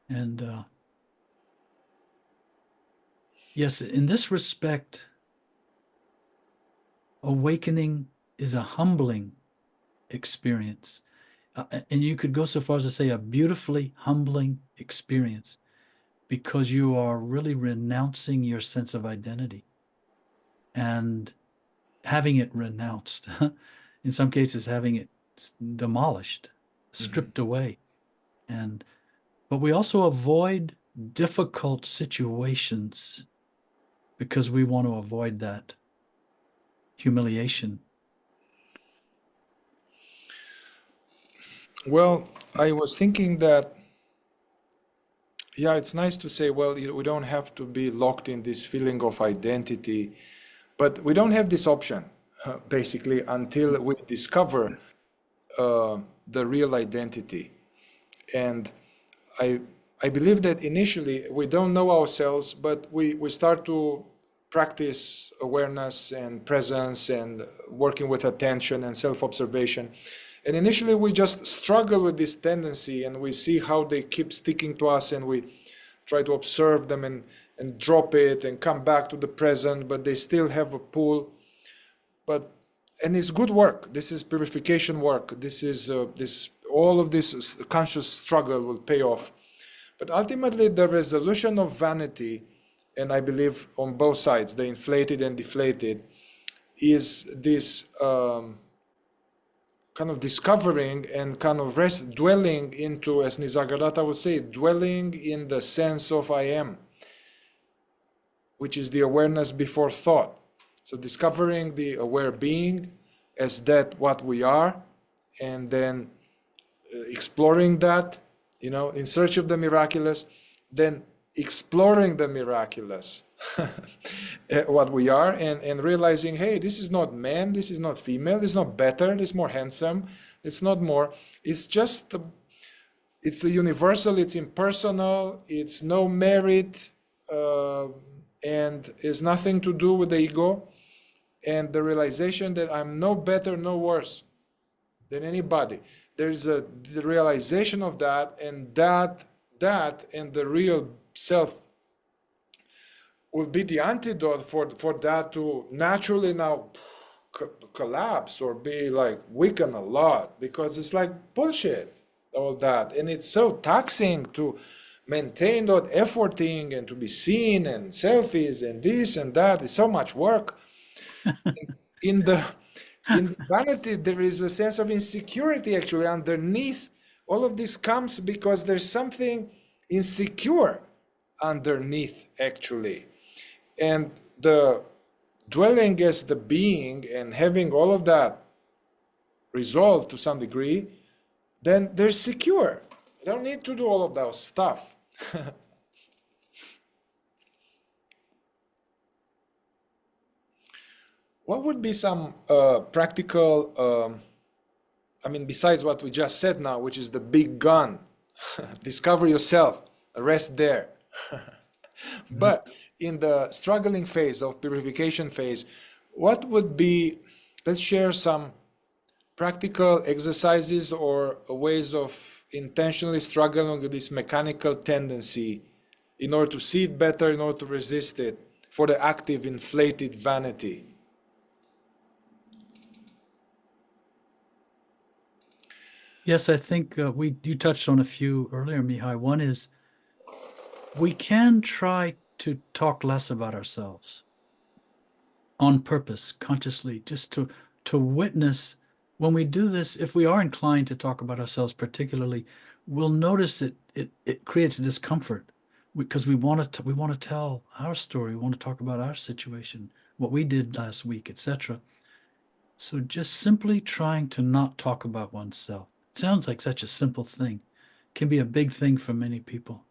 And yes, in this respect, awakening is a humbling experience. And you could go so far as to say a beautifully humbling experience because you are really renouncing your sense of identity and having it renounced. In some cases, having it demolished, Mhm. stripped away. But we also avoid difficult situations because we want to avoid that humiliation. Well, I was thinking that, yeah, it's nice to say, well, we don't have to be locked in this feeling of identity, but we don't have this option, basically, until we discover the real identity. And I, I believe that initially we don't know ourselves, but we start to practice awareness and presence and working with attention and self-observation. And initially we just struggle with this tendency and we see how they keep sticking to us and we try to observe them and drop it and come back to the present, but they still have a pull. But and it's good work. This is purification work. This is this all of this conscious struggle will pay off. But ultimately, the resolution of vanity, and I believe on both sides, the inflated and deflated, is this kind of discovering and kind of dwelling into, as Nisargadatta would say, dwelling in the sense of I am, which is the awareness before thought. So discovering the aware being as that what we are, and then exploring that, in search of the miraculous, then exploring the miraculous, what we are, and realizing, hey, this is not man, this is not female, this is not better, this is more handsome, it's not more, it's just, it's a universal, it's impersonal, it's no merit, and is nothing to do with the ego, and the realization that I'm no better, no worse than anybody. There's the realization of that, and that and the real self will be the antidote for that to naturally now collapse or be like weaken a lot, because it's like bullshit, all that, and it's so taxing to maintain that efforting and to be seen and selfies and this and that. It's so much work. In the in vanity, there is a sense of insecurity actually underneath. All of this comes because there's something insecure underneath actually. And dwelling as the being and having all of that resolved to some degree, then they're secure. They don't need to do all of that stuff. What would be some practical, I mean, besides what we just said now, which is the big gun, discover yourself, rest there. But in the struggling phase of purification phase, what would be, let's share some practical exercises or ways of intentionally struggling with this mechanical tendency in order to see it better, in order to resist it, for the active inflated vanity. Yes, I think you touched on a few earlier, Mihai. One is we can try to talk less about ourselves on purpose, consciously, just to witness. When we do this, if we are inclined to talk about ourselves particularly, we'll notice it creates discomfort because we want to tell our story, we want to talk about our situation, what we did last week, etc. So just simply trying to not talk about oneself. It sounds like such a simple thing. It can be a big thing for many people.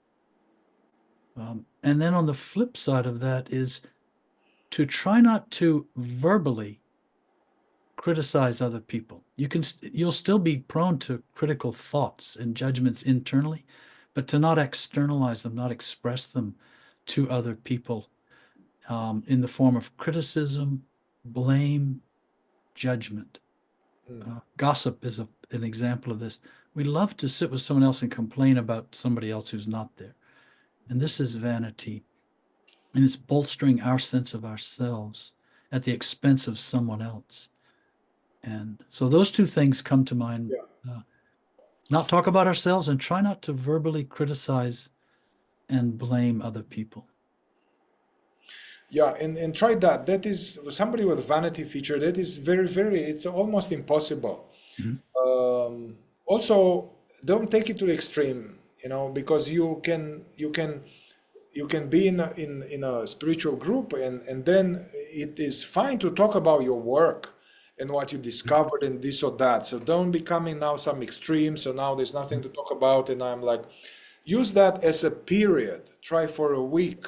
And then on the flip side of that is to try not to verbally criticize other people. You'll still be prone to critical thoughts and judgments internally, but to not externalize them, not express them to other people in the form of criticism, blame, judgment. Gossip is an example of this. We love to sit with someone else and complain about somebody else who's not there. And this is vanity. And it's bolstering our sense of ourselves at the expense of someone else. And so those two things come to mind. Yeah. Not talk about ourselves and try not to verbally criticize and blame other people. Yeah, and try that. That is somebody with vanity feature. That is very, it's almost impossible. Also, don't take it to the extreme, because you can be in a spiritual group, and then it is fine to talk about your work and what you discovered and this or that. So don't becoming now some extreme. So now there's nothing to talk about, and I'm like, use that as a period. Try for a week.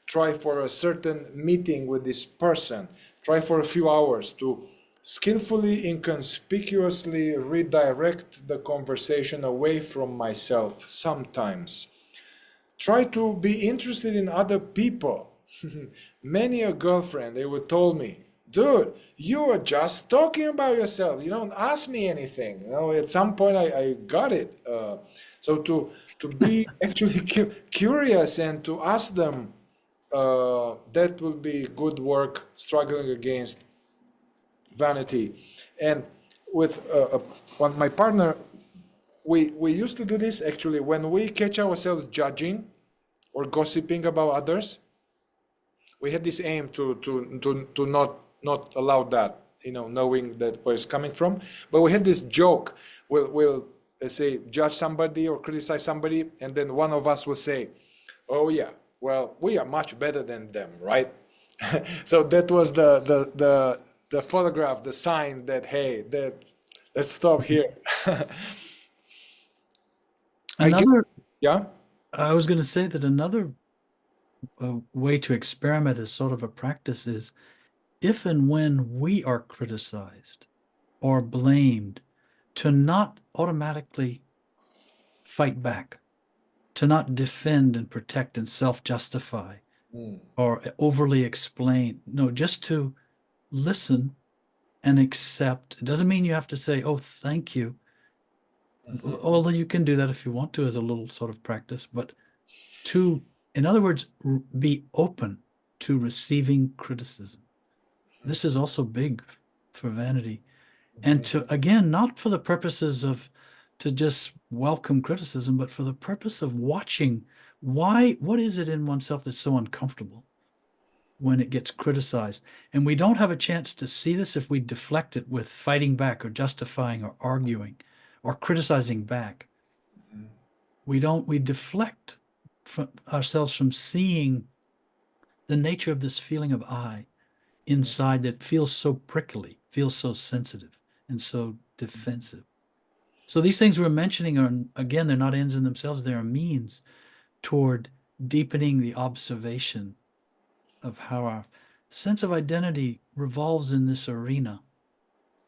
Try for a certain meeting with this person. Try for a few hours to skillfully, inconspicuously redirect the conversation away from myself sometimes. Try to be interested in other people. Many a girlfriend, they would tell me, dude, you are just talking about yourself. You don't ask me anything. At some point I got it. So to be actually curious and to ask them, that will be good work struggling against vanity. And with my partner, we used to do this actually when we catch ourselves judging or gossiping about others. We had this aim to not allow that, knowing that where it's coming from. But we had this joke. We'll let's say judge somebody or criticize somebody, and then one of us will say, "Oh yeah, well, we are much better than them, right?" So that was the photograph, the sign that, hey, let's stop here. I guess, yeah. I was going to say that another way to experiment as sort of a practice is if and when we are criticized or blamed, to not automatically fight back, to not defend and protect and self-justify or overly explain. No, just to listen and accept. It doesn't mean you have to say, oh, thank you. Although you can do that if you want to as a little sort of practice, but to, in other words, be open to receiving criticism. This is also big for vanity. And to, again, not for the purposes of to just welcome criticism, but for the purpose of watching what is it in oneself that's so uncomfortable when it gets criticized. And we don't have a chance to see this if we deflect it with fighting back or justifying or arguing or criticizing back. We deflect ourselves from seeing the nature of this feeling of I inside that feels so prickly, feels so sensitive and so defensive. So these things we're mentioning are, again, they're not ends in themselves. They're a means toward deepening the observation of how our sense of identity revolves in this arena.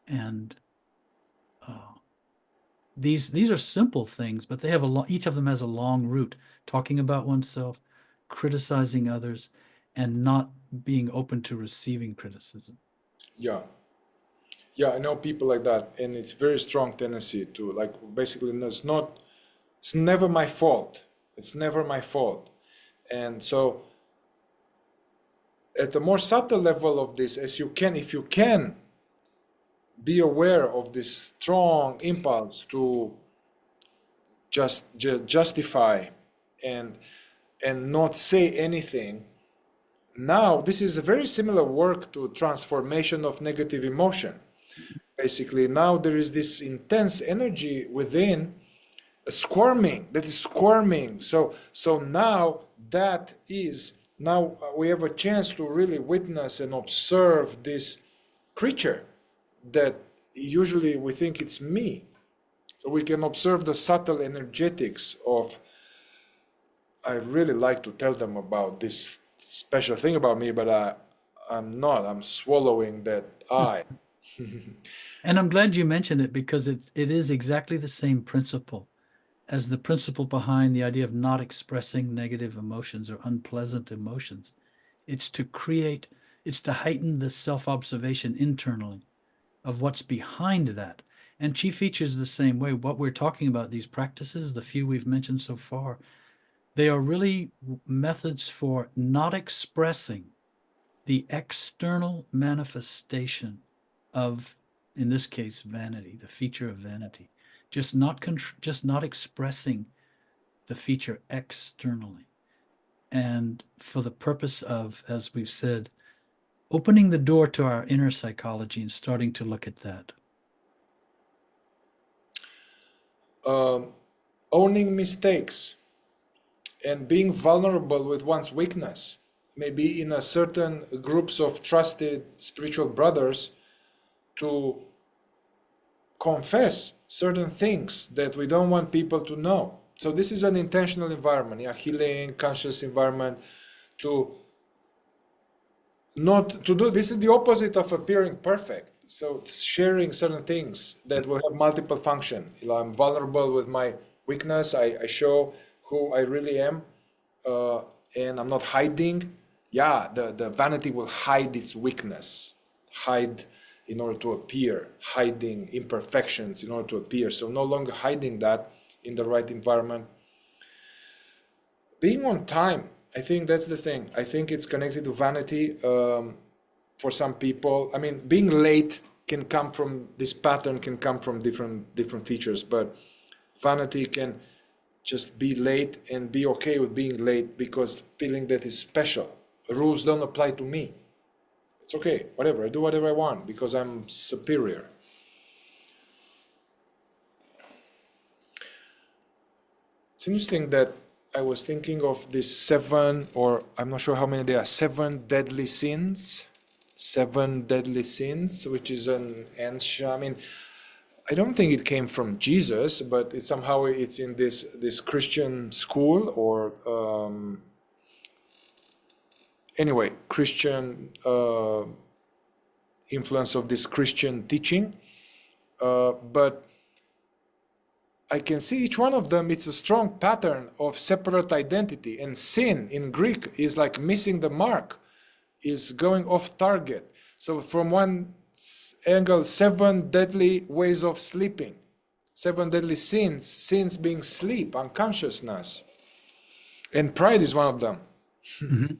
And these are simple things, but they have each of them has a long root, talking about oneself, criticizing others, and not being open to receiving criticism. Yeah. Yeah, I know people like that, and it's very strong tendency to, like, basically it's never my fault. It's never my fault. And so at a more subtle level of this, if you can be aware of this strong impulse to justify and not say anything. Now, this is a very similar work to transformation of negative emotion. Basically, now there is this intense energy within, squirming, that is squirming. So now we have a chance to really witness and observe this creature that usually we think it's me. So we can observe the subtle energetics of, I really like to tell them about this special thing about me, but I'm swallowing that I. And I'm glad you mentioned it, because it is exactly the same principle as the principle behind the idea of not expressing negative emotions or unpleasant emotions. It's to heighten the self-observation internally of what's behind that. And Chi features the same way. What we're talking about, these practices, the few we've mentioned so far, they are really methods for not expressing the external manifestation of, in this case, vanity, the feature of vanity. Just not expressing the feature externally. And for the purpose of, as we've said, opening the door to our inner psychology and starting to look at that. Owning mistakes and being vulnerable with one's weakness, maybe in a certain groups of trusted spiritual brothers, to confess certain things that we don't want people to know. So this is an intentional environment, a healing, conscious environment, to not to do. This is the opposite of appearing perfect. So sharing certain things that will have multiple function. I'm vulnerable with my weakness. I show who I really am, and I'm not hiding. Yeah, the vanity will hide its weakness, hide in order to appear, hiding imperfections in order to appear. So no longer hiding that in the right environment. Being on time, I think that's the thing. I think it's connected to vanity for some people. I mean, being late can come from this pattern, can come from different features, but vanity can just be late and be okay with being late because feeling that is special. Rules don't apply to me. It's okay, whatever, I do whatever I want because I'm superior. It's interesting that I was thinking of these 7, or I'm not sure how many there are, 7 deadly sins. 7 deadly sins, which is an ansha. I mean, I don't think it came from Jesus, but it's in this Christian school, or anyway, Christian influence of this Christian teaching. But I can see each one of them, it's a strong pattern of separate identity. And sin in Greek is like missing the mark, is going off target. So from one angle, 7 deadly ways of sleeping, 7 deadly sins being sleep, unconsciousness. And pride is one of them. Mm-hmm.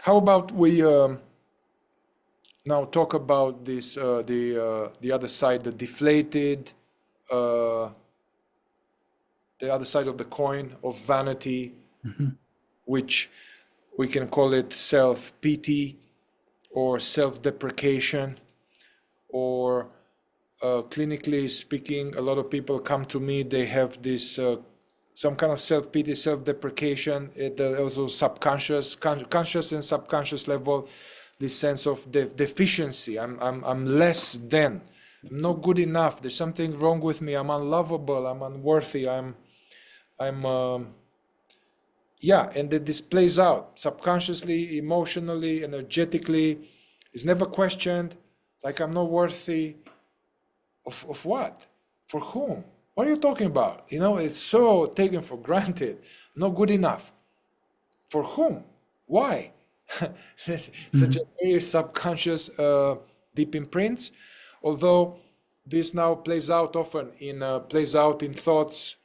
How about we now talk about this, the other side, the deflated, the other side of the coin of vanity, which we can call it self-pity or self-deprecation, or clinically speaking, a lot of people come to me, they have this some kind of self-pity, self-deprecation, also conscious and subconscious level, this sense of deficiency. I'm less than. I'm not good enough. There's something wrong with me. I'm unlovable. I'm unworthy. Yeah, and that this plays out subconsciously, emotionally, energetically. It's never questioned. Like I'm not worthy of what? For whom? What are you talking about? You know, it's so taken for granted. Not good enough. For whom? Why? Such a very subconscious, deep imprints. Although this now plays out often plays out in thoughts.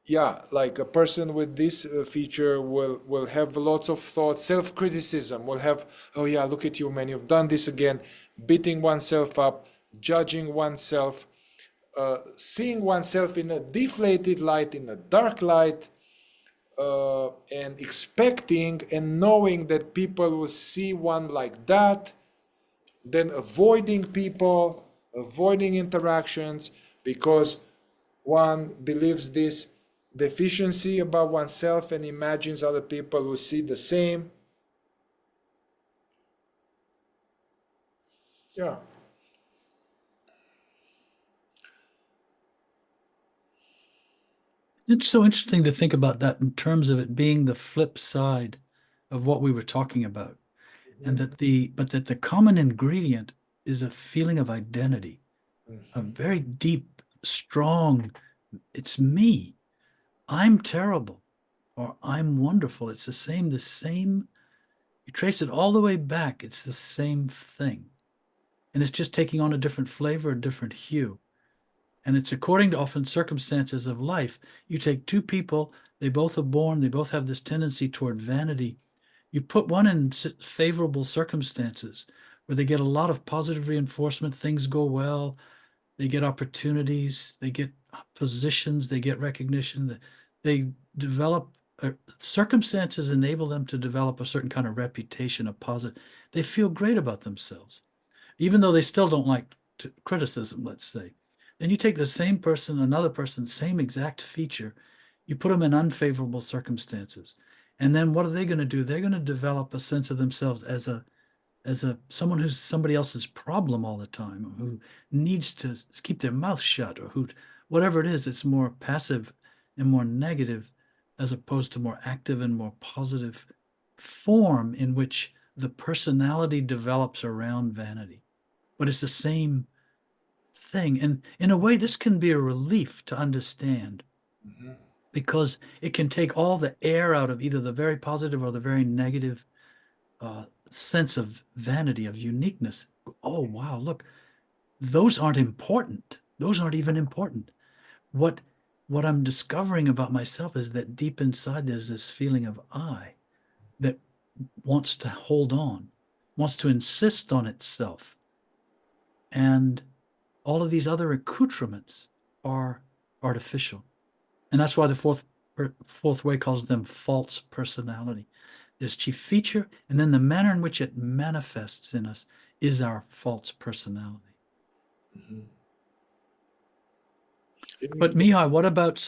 Yeah, like a person with this feature will have lots of thoughts, self-criticism, will have, oh yeah, look at you, man, you've done this again, beating oneself up, judging oneself, seeing oneself in a deflated light, in a dark light, and expecting and knowing that people will see one like that, then avoiding people, avoiding interactions, because one believes this deficiency about oneself and imagines other people will see the same. Yeah. It's so interesting to think about that in terms of it being the flip side of what we were talking about. And that the common ingredient is a feeling of identity, a very deep, strong, it's me. I'm terrible or I'm wonderful. It's the same. You trace it all the way back. It's the same thing. And it's just taking on a different flavor, a different hue. And it's according to often circumstances of life. You take two people, they both are born, they both have this tendency toward vanity. You put one in favorable circumstances where they get a lot of positive reinforcement, things go well, they get opportunities, they get positions, they get recognition, they develop, circumstances enable them to develop a certain kind of reputation, a positive, they feel great about themselves, even though they still don't like criticism, let's say. Then you take the same person, another person, same exact feature, you put them in unfavorable circumstances. And then what are they going to do? They're going to develop a sense of themselves as someone who's somebody else's problem all the time, or who needs to keep their mouth shut, or who, whatever it is, it's more passive and more negative, as opposed to more active and more positive form in which the personality develops around vanity. But it's the same thing. And in a way, this can be a relief to understand, because it can take all the air out of either the very positive or the very negative sense of vanity, of uniqueness. Oh, wow, look, those aren't important. Those aren't even important. What I'm discovering about myself is that deep inside there's this feeling of I that wants to hold on, wants to insist on itself. And all of these other accoutrements are artificial. And that's why the fourth way calls them false personality. There's chief feature, and then the manner in which it manifests in us is our false personality. But Mihai, what about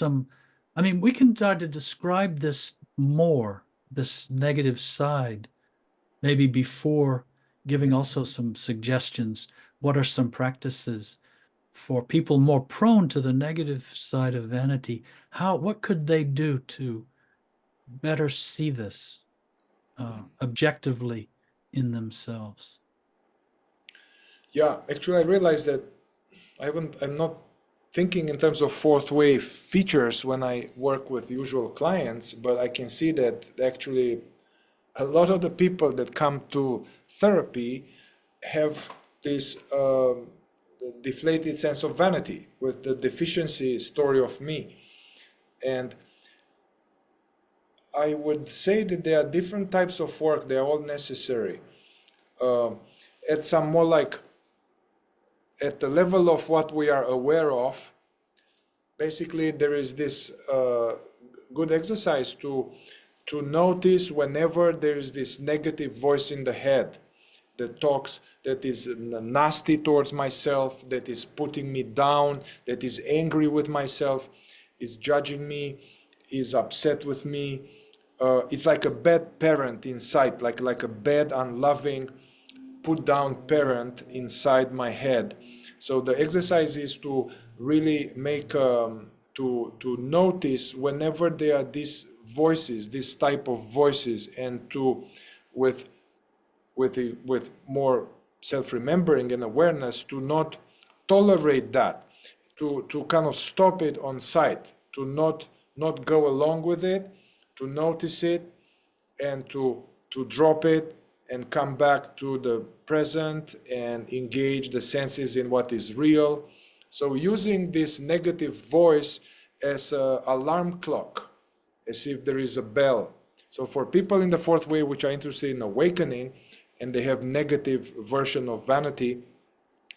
we can start to describe this more, this negative side, maybe before giving also some suggestions. What are some practices for people more prone to the negative side of vanity? What could they do to better see this objectively in themselves? Yeah, actually, I realized that I'm not thinking in terms of fourth wave features when I work with usual clients, but I can see that actually a lot of the people that come to therapy have this deflated sense of vanity with the deficiency story of me. And I would say that there are different types of work, they are all necessary. At some more like at the level of what we are aware of, basically there is this good exercise to notice whenever there is this negative voice in the head that talks, that is nasty towards myself, that is putting me down, that is angry with myself. is judging me, is upset with me. It's like a bad parent inside, like a bad, unloving, put down parent inside my head. So the exercise is to really make to notice whenever there are these voices, this type of voices, and to with more self-remembering and awareness, to not tolerate that, to kind of stop it on sight, to not go along with it, to notice it, and to drop it and come back to the present and engage the senses in what is real. So using this negative voice as an alarm clock, as if there is a bell. So for people in the fourth way which are interested in awakening and they have negative version of vanity,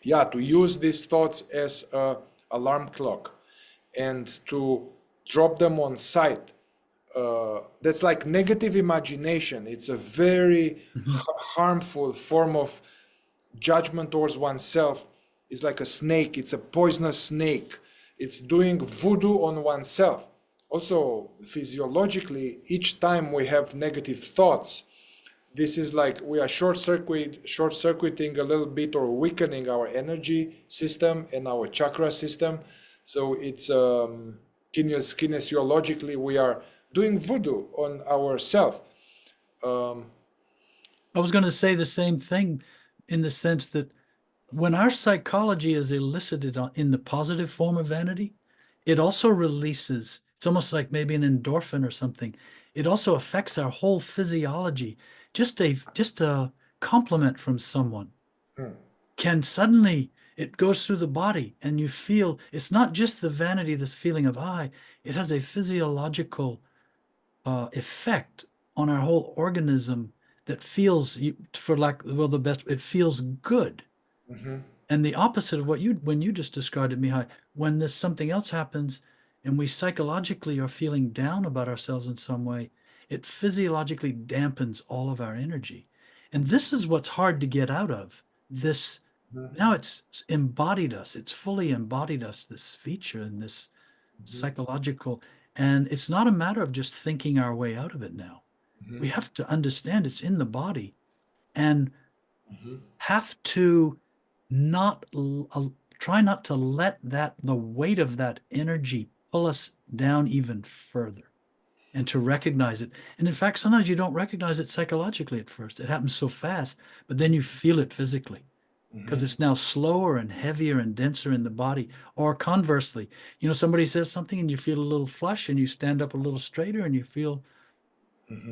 yeah, to use these thoughts as a alarm clock and to drop them on sight. That's like negative imagination. It's a very harmful form of judgment towards oneself. It's like a snake. It's a poisonous snake. It's doing voodoo on oneself. Also, physiologically, each time we have negative thoughts, this is like we are short-circuiting a little bit, or weakening our energy system and our chakra system. So it's kinesiologically we are doing voodoo on ourselves. I was going to say the same thing, in the sense that when our psychology is elicited in the positive form of vanity, it also releases, it's almost like maybe an endorphin or something. It also affects our whole physiology. Just a compliment from someone can suddenly, it goes through the body, and you feel it's not just the vanity, this feeling of I, it has a physiological effect on our whole organism that feels, for lack, well, the best, it feels good. And the opposite of when you just described it, Mihai, when this something else happens and we psychologically are feeling down about ourselves in some way, it physiologically dampens all of our energy. And this is what's hard to get out of. This, now it's embodied us, it's fully embodied us, this feature and this psychological, and it's not a matter of just thinking our way out of it now. We have to understand it's in the body, and have to try not to let the weight of that energy pull us down even further, and to recognize it. And in fact, sometimes you don't recognize it psychologically at first. It happens so fast, but then you feel it physically, because it's now slower and heavier and denser in the body. Or conversely, somebody says something and you feel a little flush, and you stand up a little straighter and you feel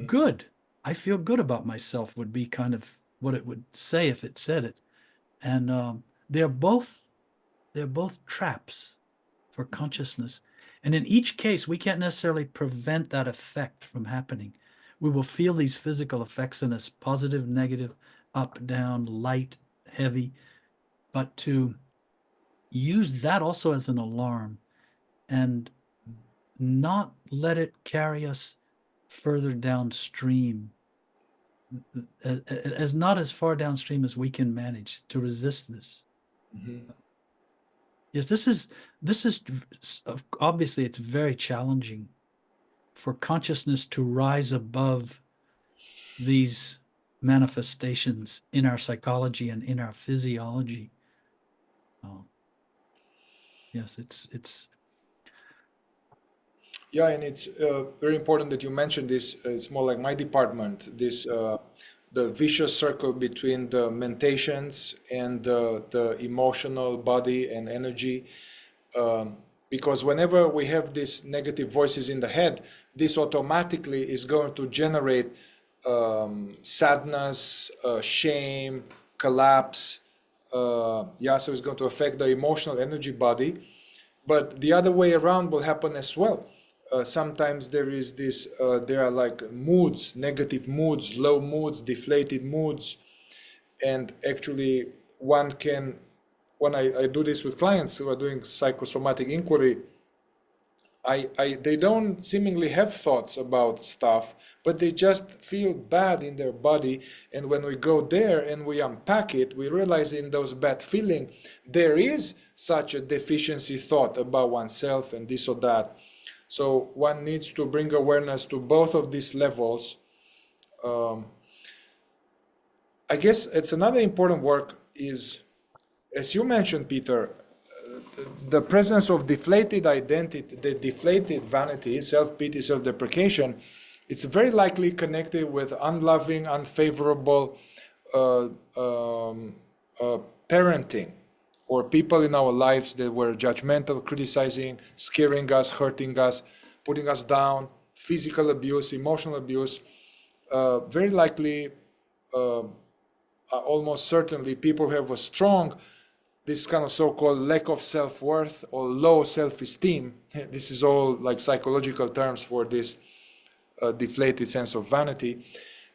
good. I feel good about myself would be kind of what it would say if it said it. And they're both traps for consciousness. And in each case, we can't necessarily prevent that effect from happening. We will feel these physical effects in us, positive, negative, up, down, light, heavy, but to use that also as an alarm and not let it carry us further downstream, as not as far downstream as we can manage, to resist this. Yes, this is obviously, it's very challenging for consciousness to rise above these manifestations in our psychology and in our physiology. Yes, it's yeah, and it's very important that you mentioned this. It's more like my department, this the vicious circle between the mentations and the emotional body and energy. Because whenever we have these negative voices in the head, this automatically is going to generate sadness, shame, collapse. So it's going to affect the emotional energy body. But the other way around will happen as well. Sometimes there is this, there are like moods, negative moods, low moods, deflated moods. And actually one can, when I do this with clients who are doing psychosomatic inquiry, they don't seemingly have thoughts about stuff, but they just feel bad in their body. And when we go there and we unpack it, we realize in those bad feelings, there is such a deficiency thought about oneself and this or that. So one needs to bring awareness to both of these levels. I guess it's another important work is, as you mentioned, Peter, the presence of deflated identity, the deflated vanity, self-pity, self-deprecation, it's very likely connected with unloving, unfavorable parenting, or people in our lives that were judgmental, criticizing, scaring us, hurting us, putting us down, physical abuse, emotional abuse. Very likely, almost certainly, people have a strong, this kind of so-called lack of self-worth or low self-esteem. This is all like psychological terms for this deflated sense of vanity.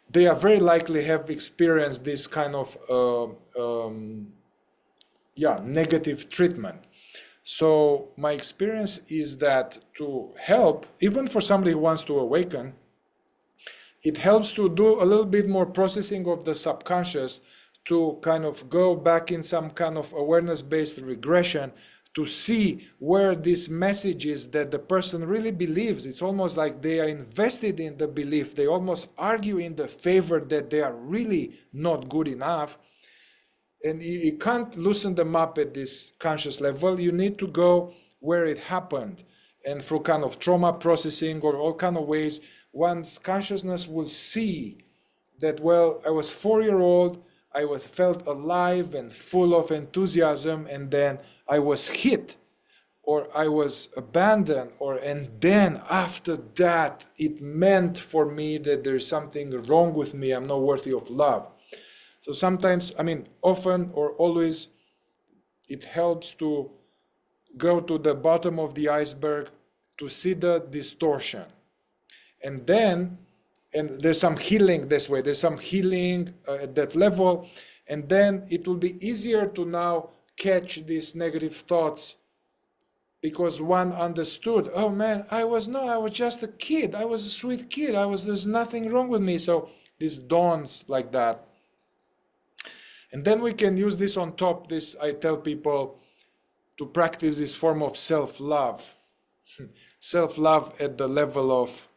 They are very likely have experienced this kind of negative treatment. So my experience is that to help, even for somebody who wants to awaken, it helps to do a little bit more processing of the subconscious, to kind of go back in some kind of awareness-based regression to see where this message is that the person really believes. It's almost like they are invested in the belief. They almost argue in the favor that they are really not good enough. And you can't loosen them up at this conscious level. You need to go where it happened. And through kind of trauma processing or all kind of ways, one's consciousness will see that, well, I was 4-year-old, I felt alive and full of enthusiasm, and then I was hit, or I was abandoned, and then after that, it meant for me that there's something wrong with me, I'm not worthy of love. So sometimes, often or always, it helps to go to the bottom of the iceberg to see the distortion. And there's some healing this way, there's some healing at that level, and then it will be easier to now catch these negative thoughts, because one understood, oh man, I was just a kid, I was a sweet kid, there's nothing wrong with me. So this dawns like that. And then we can use this on top, I tell people to practice this form of self-love. Self-love at the level of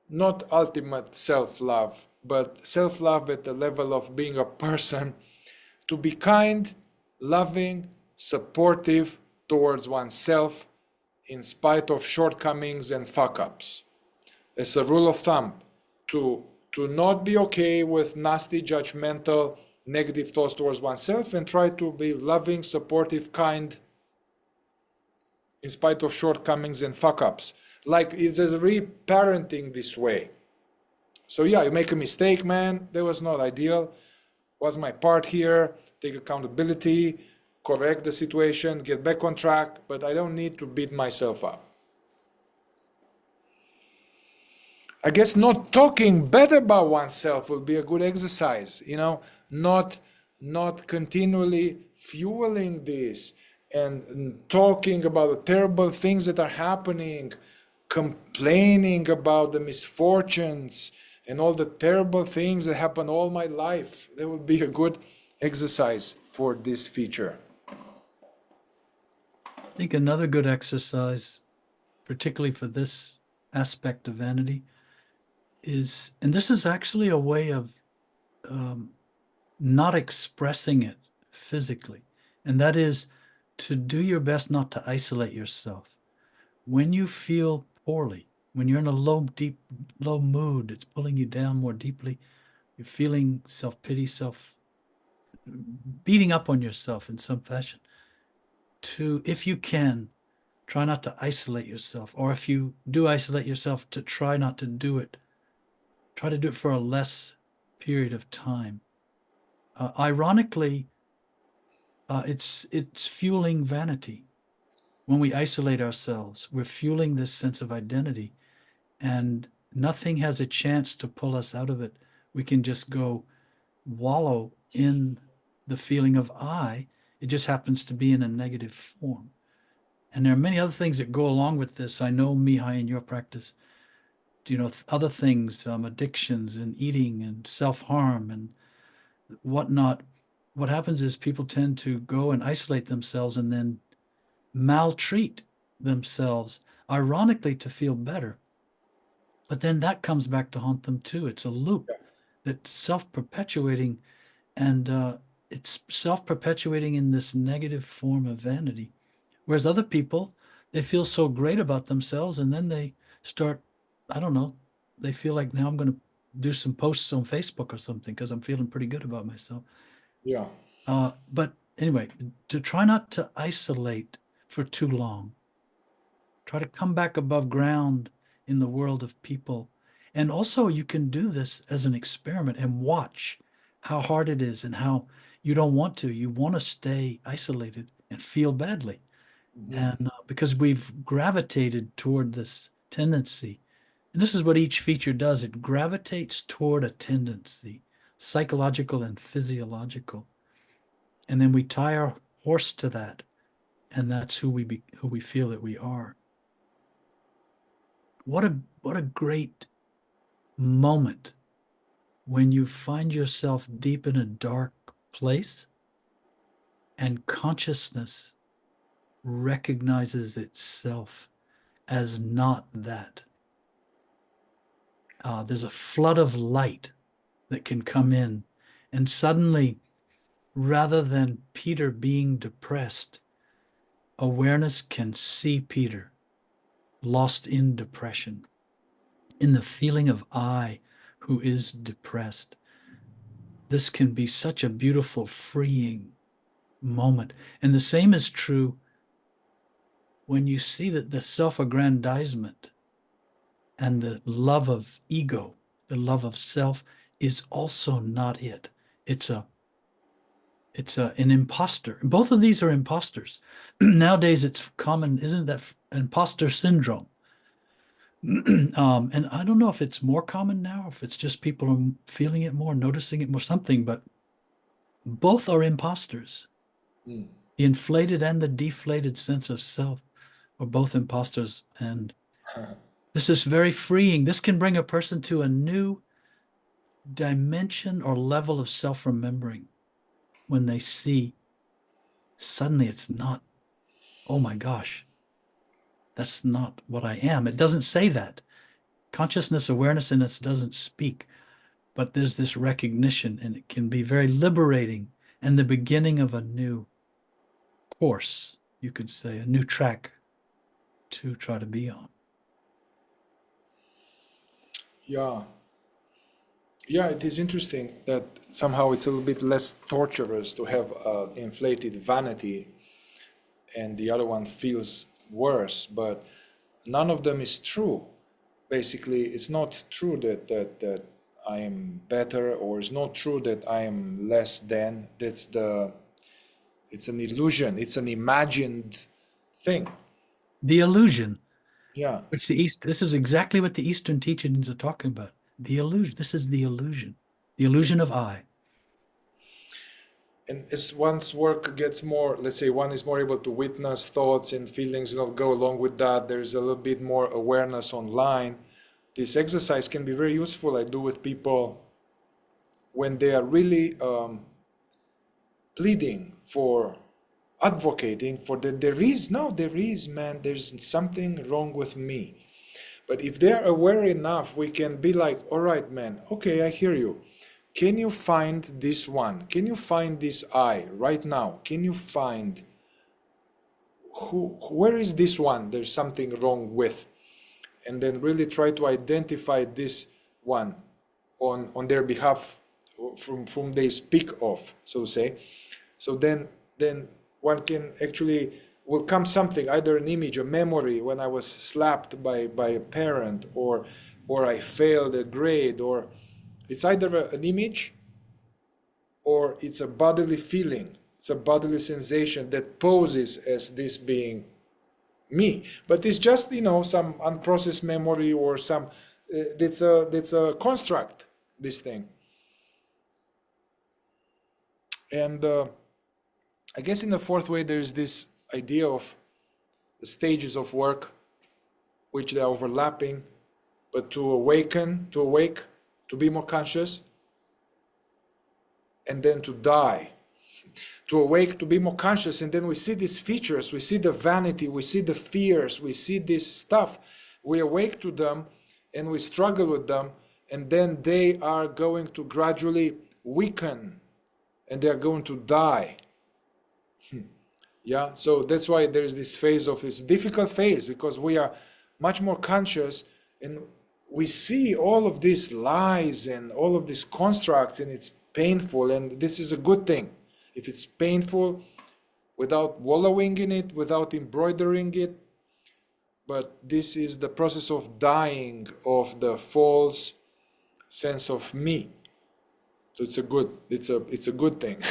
not ultimate self-love, but self-love at the level of being a person, to be kind, loving, supportive towards oneself in spite of shortcomings and fuck-ups. As a rule of thumb, to not be okay with nasty, judgmental, negative thoughts towards oneself, and try to be loving, supportive, kind in spite of shortcomings and fuck-ups. Like it's a reparenting this way. So yeah, you make a mistake, man, that was not ideal, was my part here, take accountability, correct the situation, get back on track, but I don't need to beat myself up. I guess not talking bad about oneself will be a good exercise, not continually fueling this and talking about the terrible things that are happening, complaining about the misfortunes and all the terrible things that happen all my life. That would be a good exercise for this feature. I think another good exercise, particularly for this aspect of vanity, is, and this is actually a way of not expressing it physically, and that is to do your best not to isolate yourself. When you feel poorly, when you're in a low mood, it's pulling you down more deeply, you're feeling self-pity, beating up on yourself in some fashion, to, if you can, try not to isolate yourself, or if you do isolate yourself, to try not to do it. Try to do it for a less period of time. Ironically, it's fueling vanity. When we isolate ourselves, we're fueling this sense of identity, and nothing has a chance to pull us out of it. We can just go wallow in the feeling of I. It just happens to be in a negative form. And there are many other things that go along with this. I know, Mihai, in your practice, other things, addictions and eating and self-harm and whatnot. What happens is people tend to go and isolate themselves and then maltreat themselves, ironically, to feel better. But then that comes back to haunt them too. It's a loop that's self-perpetuating, and it's self-perpetuating in this negative form of vanity. Whereas other people, they feel so great about themselves, and then they start, I don't know, they feel like now I'm going to do some posts on Facebook or something because I'm feeling pretty good about myself. Yeah. But anyway, to try not to isolate for too long. Try to come back above ground in the world of people. And also, you can do this as an experiment and watch how hard it is and how you don't want to. You want to stay isolated and feel badly. And because we've gravitated toward this tendency, and this is what each feature does, it gravitates toward a tendency, psychological and physiological. And then we tie our horse to that, and that's who we feel that we are. What a great moment when you find yourself deep in a dark place and consciousness recognizes itself as not that. There's a flood of light that can come in, and suddenly, rather than Peter being depressed, awareness can see Peter lost in depression, in the feeling of I who is depressed. This can be such a beautiful, freeing moment. And the same is true when you see that the self-aggrandizement and the love of ego, the love of self, is also not it. It's an imposter. Both of these are imposters. Nowadays, it's common, isn't that imposter syndrome? And I don't know if it's more common now, if it's just people are feeling it more, noticing it more, something, but both are imposters. The inflated and the deflated sense of self are both imposters. And this is very freeing. This can bring a person to a new dimension or level of self-remembering when they see suddenly it's not, oh my gosh, that's not what I am. It doesn't say that. Consciousness, awareness in us doesn't speak, but there's this recognition, and it can be very liberating and the beginning of a new course, you could say, a new track to try to be on. Yeah. Yeah, it is interesting that somehow it's a little bit less torturous to have inflated vanity and the other one feels worse, but none of them is true. Basically, it's not true that I am better, or it's not true that I am less than. It's an illusion. It's an imagined thing. The illusion, Yeah. which this is exactly what the Eastern teachings are talking about. The illusion. This is the illusion of I. And as one's work gets more, let's say one is more able to witness thoughts and feelings, go along with that, there's a little bit more awareness online. This exercise can be very useful. I do with people when they are really pleading for, advocating for that there is, man, there's something wrong with me. But if they're aware enough, we can be like, all right, man, okay, I hear you. Can you find this one? Can you find this I right now? Can you find where is this one there's something wrong with? And then really try to identify this one on their behalf, from whom they speak of, so to say. So then one can actually, will come something, either an image, a memory, when I was slapped by a parent, or I failed a grade, or it's either an image or it's a bodily feeling, it's a bodily sensation that poses as this being me, but it's just some unprocessed memory, or some that's a construct, this thing. And I guess in the fourth way there's this idea of the stages of work, which they are overlapping, but to awake, to be more conscious, and then to die, to awake, to be more conscious. And then we see these features, we see the vanity, we see the fears, we see this stuff. We awake to them and we struggle with them, and then they are going to gradually weaken and they are going to die. Yeah, so that's why there's this phase of this difficult phase, because we are much more conscious and we see all of these lies and all of these constructs, and it's painful. And this is a good thing. If it's painful, without wallowing in it, without embroidering it, but this is the process of dying of the false sense of me. So it's a good thing.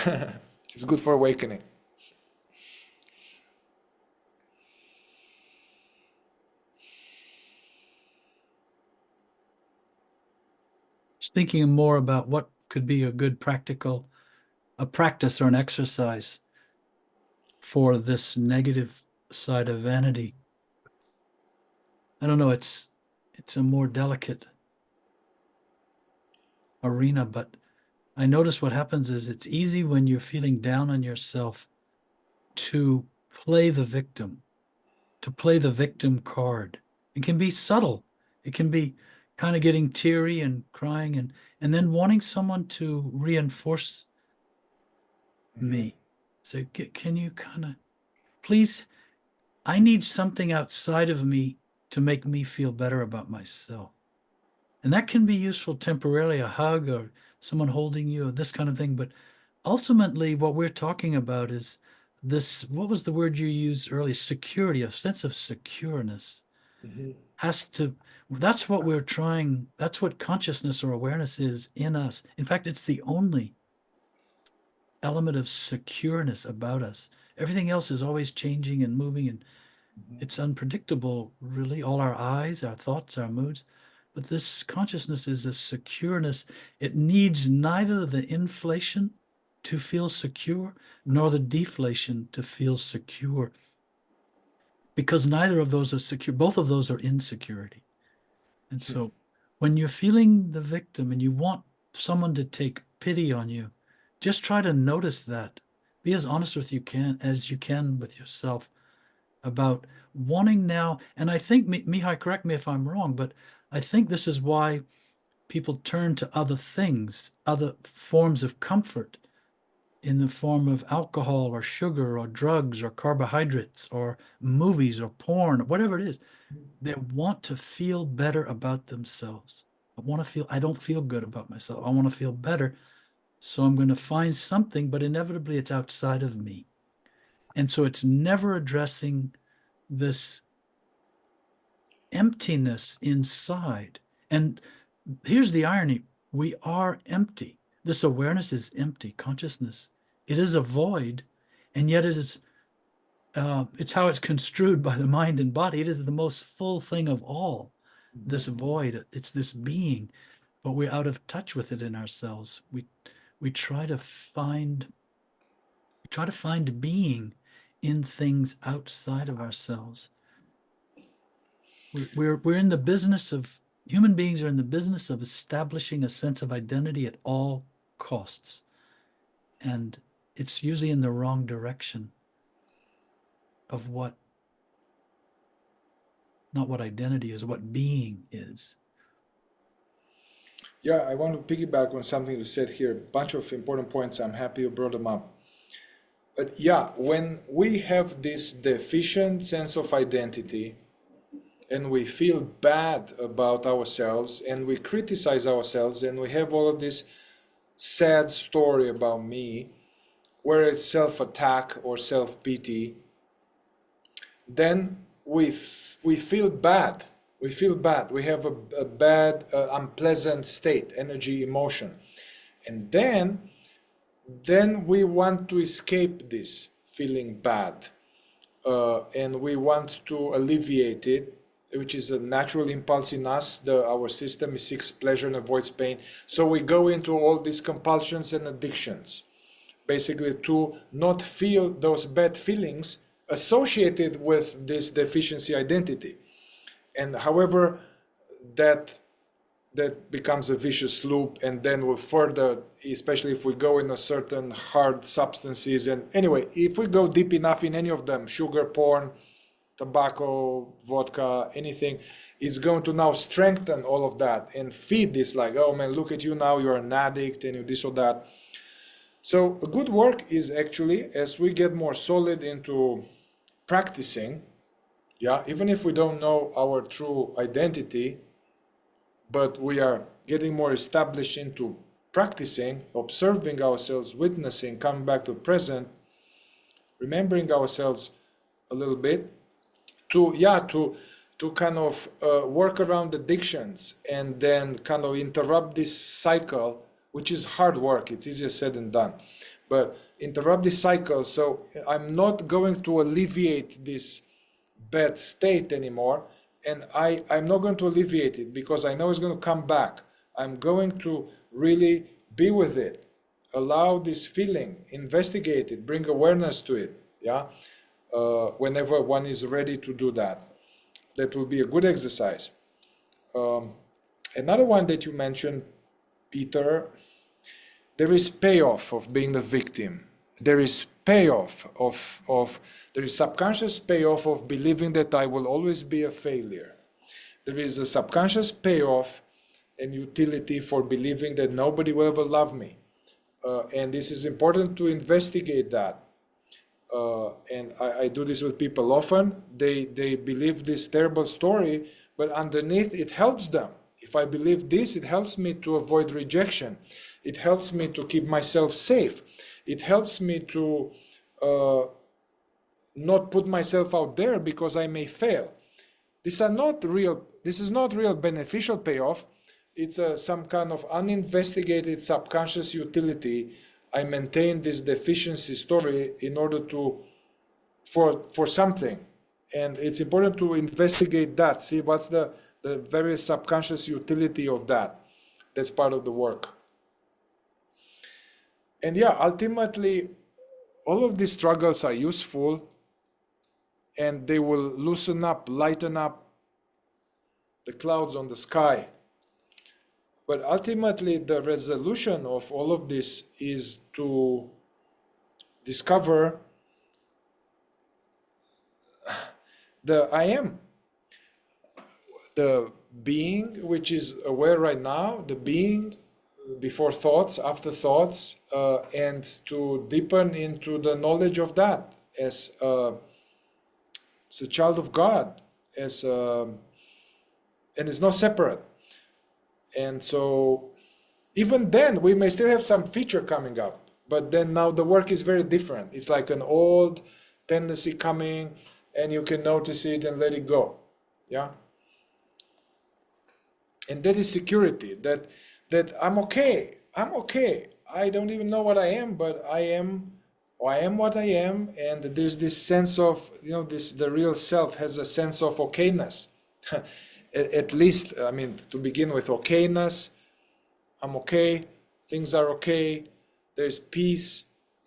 It's good for awakening. Thinking more about what could be a good a practice or an exercise for this negative side of vanity. I don't know, it's a more delicate arena, but I notice what happens is it's easy when you're feeling down on yourself to play the victim card. It can be subtle. It can be kind of getting teary and crying and then wanting someone to reinforce me. So can you kind of, please, I need something outside of me to make me feel better about myself. And that can be useful temporarily, a hug or someone holding you or this kind of thing. But ultimately, what we're talking about is this, what was the word you used earlier? Security, a sense of secureness. Has to, that's what we're trying, that's what consciousness or awareness is in us. In fact, it's the only element of secureness about us. Everything else is always changing and moving, and it's unpredictable, really. All our eyes, our thoughts, our moods. But this consciousness is a secureness. It needs neither the inflation to feel secure nor the deflation to feel secure, because neither of those are secure. Both of those are insecurity. And so when you're feeling the victim and you want someone to take pity on you, just try to notice that. Be as honest with you as you can with yourself about wanting now. And I think, Mihai, correct me if I'm wrong, but I think this is why people turn to other things, other forms of comfort in the form of alcohol or sugar or drugs or carbohydrates or movies or porn, or whatever it is. They want to feel better about themselves. I don't feel good about myself. I want to feel better. So I'm going to find something, but inevitably it's outside of me. And so it's never addressing this emptiness inside. And here's the irony. We are empty. This awareness is empty. Consciousness. It is a void, and yet it is, it's how it's construed by the mind and body. It is the most full thing of all, this void. It's this being, but we're out of touch with it in ourselves. We try to find being in things outside of ourselves. We're in the business of, human beings are in the business of establishing a sense of identity at all costs. And it's usually in the wrong direction of not what identity is, what being is. Yeah, I want to piggyback on something you said here. A bunch of important points. I'm happy you brought them up. But yeah, when we have this deficient sense of identity and we feel bad about ourselves and we criticize ourselves and we have all of this sad story about me, where it's self-attack or self-pity, then we feel bad. We feel bad. We have a bad, unpleasant state, energy, emotion. And then we want to escape this feeling bad. And we want to alleviate it, which is a natural impulse in us. Our system seeks pleasure and avoids pain. So we go into all these compulsions and addictions, basically to not feel those bad feelings associated with this deficiency identity. And however, that that becomes a vicious loop, and then will further, especially if we go in a certain hard substances. And anyway, if we go deep enough in any of them, sugar, porn, tobacco, vodka, anything, is going to now strengthen all of that and feed this, like, oh man, look at you now, you're an addict and you this or that. So good work is actually, as we get more solid into practicing, yeah, even if we don't know our true identity, but we are getting more established into practicing, observing ourselves, witnessing, coming back to present, remembering ourselves a little bit, to kind of work around addictions and then kind of interrupt this cycle, which is hard work. It's easier said than done, but interrupt this cycle. So I'm not going to alleviate this bad state anymore, and I'm not going to alleviate it because I know it's going to come back. I'm going to really be with it, allow this feeling, investigate it, bring awareness to it, yeah, whenever one is ready to do that. That will be a good exercise. Another one that you mentioned, Peter, there is payoff of being the victim. There is payoff there is subconscious payoff of believing that I will always be a failure. There is a subconscious payoff and utility for believing that nobody will ever love me. And this is important to investigate that. And I do this with people often. They believe this terrible story, but underneath it helps them. If I believe this, it helps me to avoid rejection. It helps me to keep myself safe. It helps me to not put myself out there because I may fail. This is not real beneficial payoff. It's some kind of uninvestigated subconscious utility. I maintain this deficiency story in order for something. And it's important to investigate that, see what's the very subconscious utility of that. That's part of the work. And yeah, ultimately, all of these struggles are useful, and they will loosen up, lighten up the clouds on the sky. But ultimately, the resolution of all of this is to discover the I am, the being which is aware right now, the being before thoughts, after thoughts, and to deepen into the knowledge of that as a child of God, and it's not separate. And so even then we may still have some feature coming up, but then now the work is very different. It's like an old tendency coming, and you can notice it and let it go. Yeah. And that is security, that I'm okay. I don't even know what I am, but I am what I am. And there's this sense of, the real self has a sense of okayness. At least, I mean, to begin with, okayness. I'm okay. Things are okay. There's peace.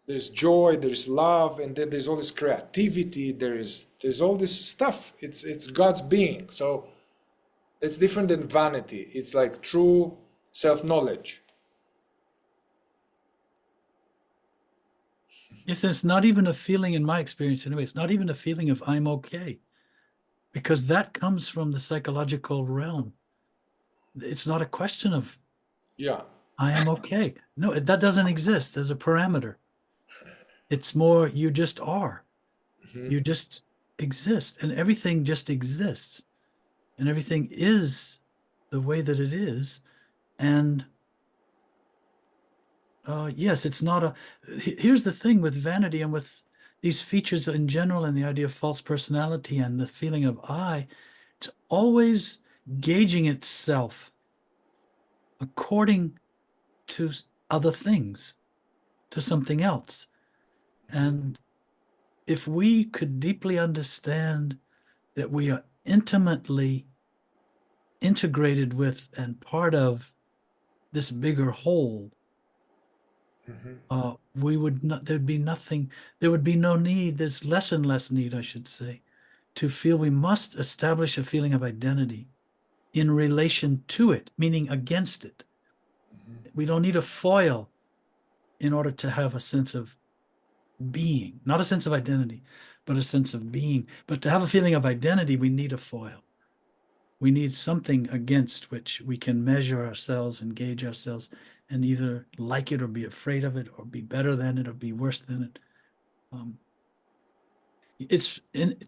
There's joy. There's love. And then there's all this creativity. There's all this stuff. It's God's being. So it's different than vanity. It's like true self-knowledge. Yes, it's not even a feeling, in my experience anyway, it's not even a feeling of I'm okay, because that comes from the psychological realm. It's not a question of I am okay. No, that doesn't exist as a parameter. It's more you just are. Mm-hmm. You just exist, and everything just exists, and everything is the way that it is. And yes, it's not a. Here's the thing with vanity and with these features in general, and the idea of false personality and the feeling of I, it's always gauging itself according to other things, to something else. And if we could deeply understand that we are intimately integrated with and part of this bigger whole, we would not, there'd be nothing, there would be no need, there's less and less need, I should say, to feel we must establish a feeling of identity in relation to it, meaning against it. We don't need a foil in order to have a sense of being, not a sense of identity, but a sense of being. But to have a feeling of identity, we need a foil. We need something against which we can measure ourselves, engage ourselves, and either like it or be afraid of it, or be better than it or be worse than it.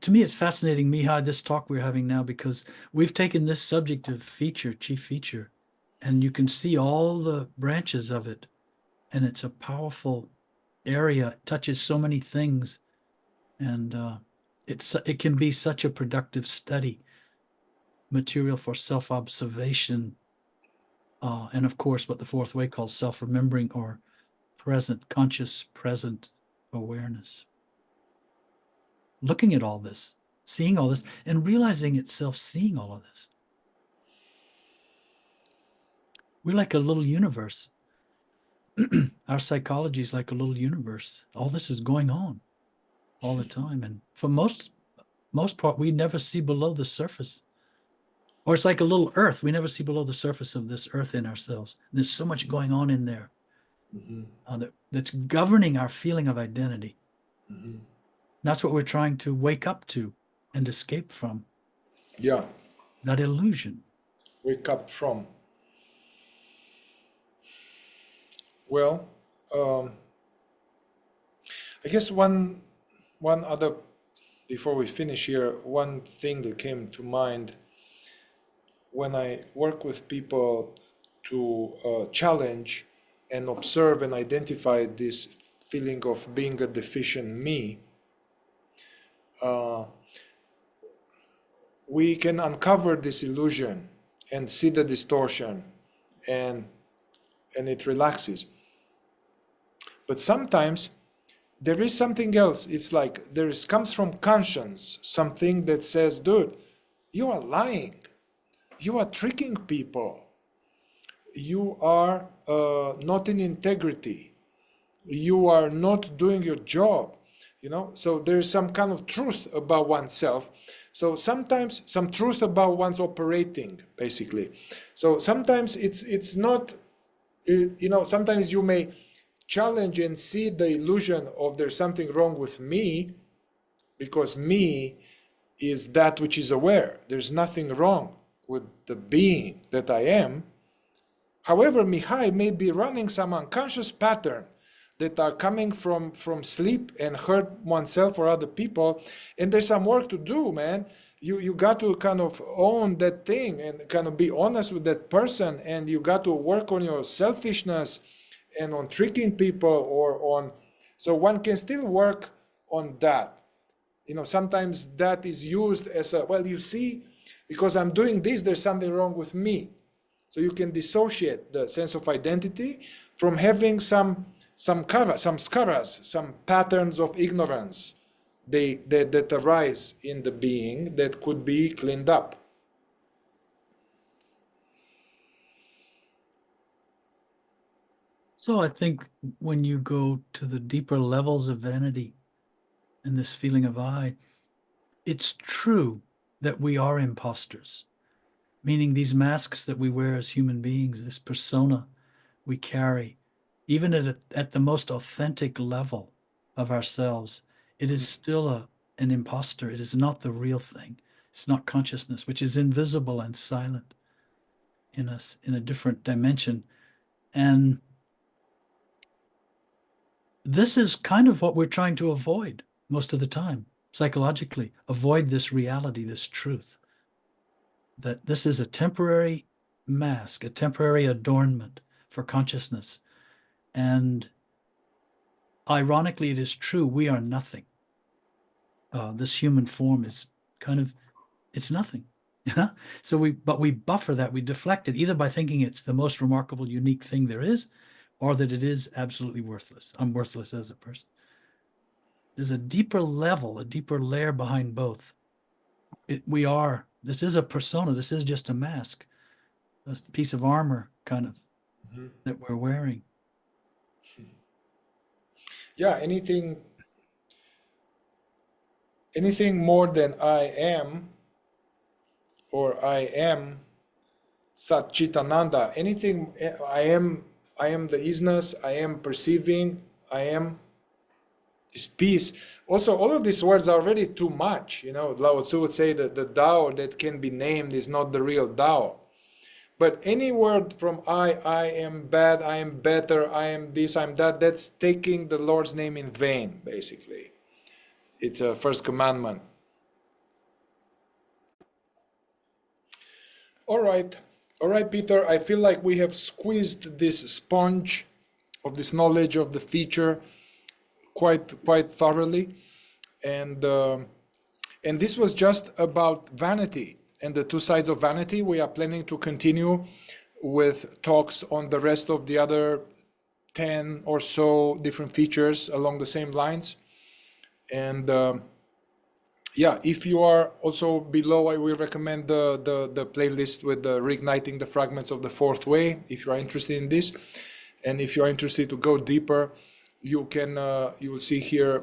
To me, it's fascinating, Mihai, this talk we're having now, because we've taken this subject of chief feature, and you can see all the branches of it, and it's a powerful area. It touches so many things, and it can be such a productive study material for self-observation, and of course what the fourth way calls self-remembering, or conscious present awareness. Looking at all this, seeing all this, and realizing itself seeing all of this. We're like a little universe. Our psychology is like a little universe. All this is going on all the time, and for most part, we never see below the surface. Or it's like a little earth. We never see below the surface of this earth in ourselves. There's so much going on in there that's governing our feeling of identity. That's what we're trying to wake up to and escape from. Yeah. That illusion. Wake up from. Well, I guess one other, before we finish here, one thing that came to mind when I work with people to challenge and observe and identify this feeling of being a deficient me, we can uncover this illusion and see the distortion, and it relaxes. But sometimes there is something else. It's like comes from conscience, something that says, dude, you are lying. You are tricking people. You are not in integrity. You are not doing your job. So there's some kind of truth about oneself. So sometimes some truth about one's operating, basically. So sometimes it's not, sometimes you may challenge and see the illusion of there's something wrong with me, because me is that which is aware. There's nothing wrong with the being that I am. However, Mihai may be running some unconscious pattern that are coming from sleep and hurt oneself or other people, and there's some work to do, man. You got to kind of own that thing and kind of be honest with that person, and you got to work on your selfishness and on tricking people, or on, so one can still work on that. Sometimes that is used as a, well, you see, because I'm doing this, there's something wrong with me. So you can dissociate the sense of identity from having some skaras, some patterns of ignorance that arise in the being that could be cleaned up. So I think when you go to the deeper levels of vanity and this feeling of I, it's true that we are imposters, meaning these masks that we wear as human beings, this persona we carry, even at the most authentic level of ourselves, it is still an imposter. It is not the real thing. It's not consciousness, which is invisible and silent in us in a different dimension. And this is kind of what we're trying to avoid most of the time, psychologically, avoid this reality, this truth, that this is a temporary mask, a temporary adornment for consciousness. And ironically, it is true, we are nothing. This human form is kind of, it's nothing. So we buffer that, we deflect it, either by thinking it's the most remarkable, unique thing there is, or that it is absolutely worthless. I'm worthless as a person. There's a deeper level, a deeper layer behind both. This is a persona, this is just a mask, a piece of armor kind of that we're wearing. Yeah, anything more than I am, or I am, Satchitananda, anything, I am the isness, I am perceiving, I am this peace. Also, all of these words are already too much. You know, Lao Tzu would say that the Tao that can be named is not the real Tao. But any word from I am bad, I am better, I am this, I'm that, that's taking the Lord's name in vain, basically. It's a first commandment. All right, Peter, I feel like we have squeezed this sponge of this knowledge of the feature quite thoroughly. And this was just about vanity and the two sides of vanity. We are planning to continue with talks on the rest of the other 10 or so different features along the same lines. And yeah, if you are also below, I will recommend the playlist with the Reigniting the Fragments of the Fourth Way, if you are interested in this. And if you are interested to go deeper, you can, you will see here,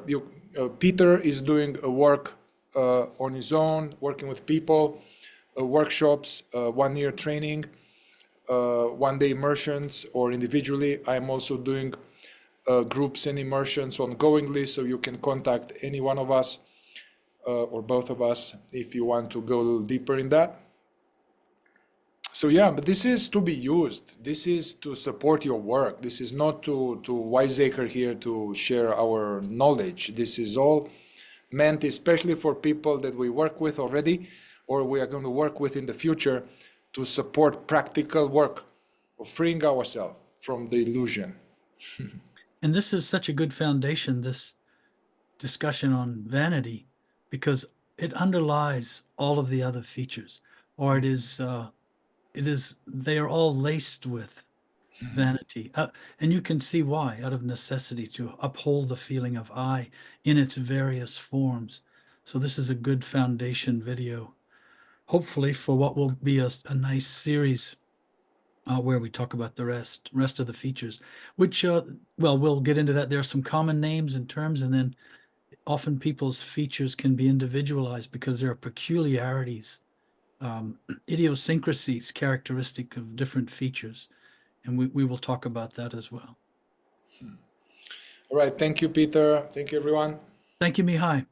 Peter is doing a work on his own, working with people, workshops, 1 year training, 1 day immersions, or individually. I'm also doing groups and immersions ongoingly, so you can contact any one of us or both of us if you want to go a little deeper in that. So yeah, but this is to be used. This is to support your work. This is not to wiseacre here to share our knowledge. This is all meant especially for people that we work with already or we are going to work with in the future to support practical work of freeing ourselves from the illusion. And this is such a good foundation, this discussion on vanity, because it underlies all of the other features, or it is they are all laced with vanity. And you can see why, out of necessity, to uphold the feeling of I in its various forms. So this is a good foundation video, hopefully, for what will be a nice series where we talk about the rest of the features, which, well, we'll get into that. There are some common names and terms, and then often people's features can be individualized because there are peculiarities, idiosyncrasies characteristic of different features. And we will talk about that as well. All right. Thank you, Peter. Thank you, everyone. Thank you, Mihai.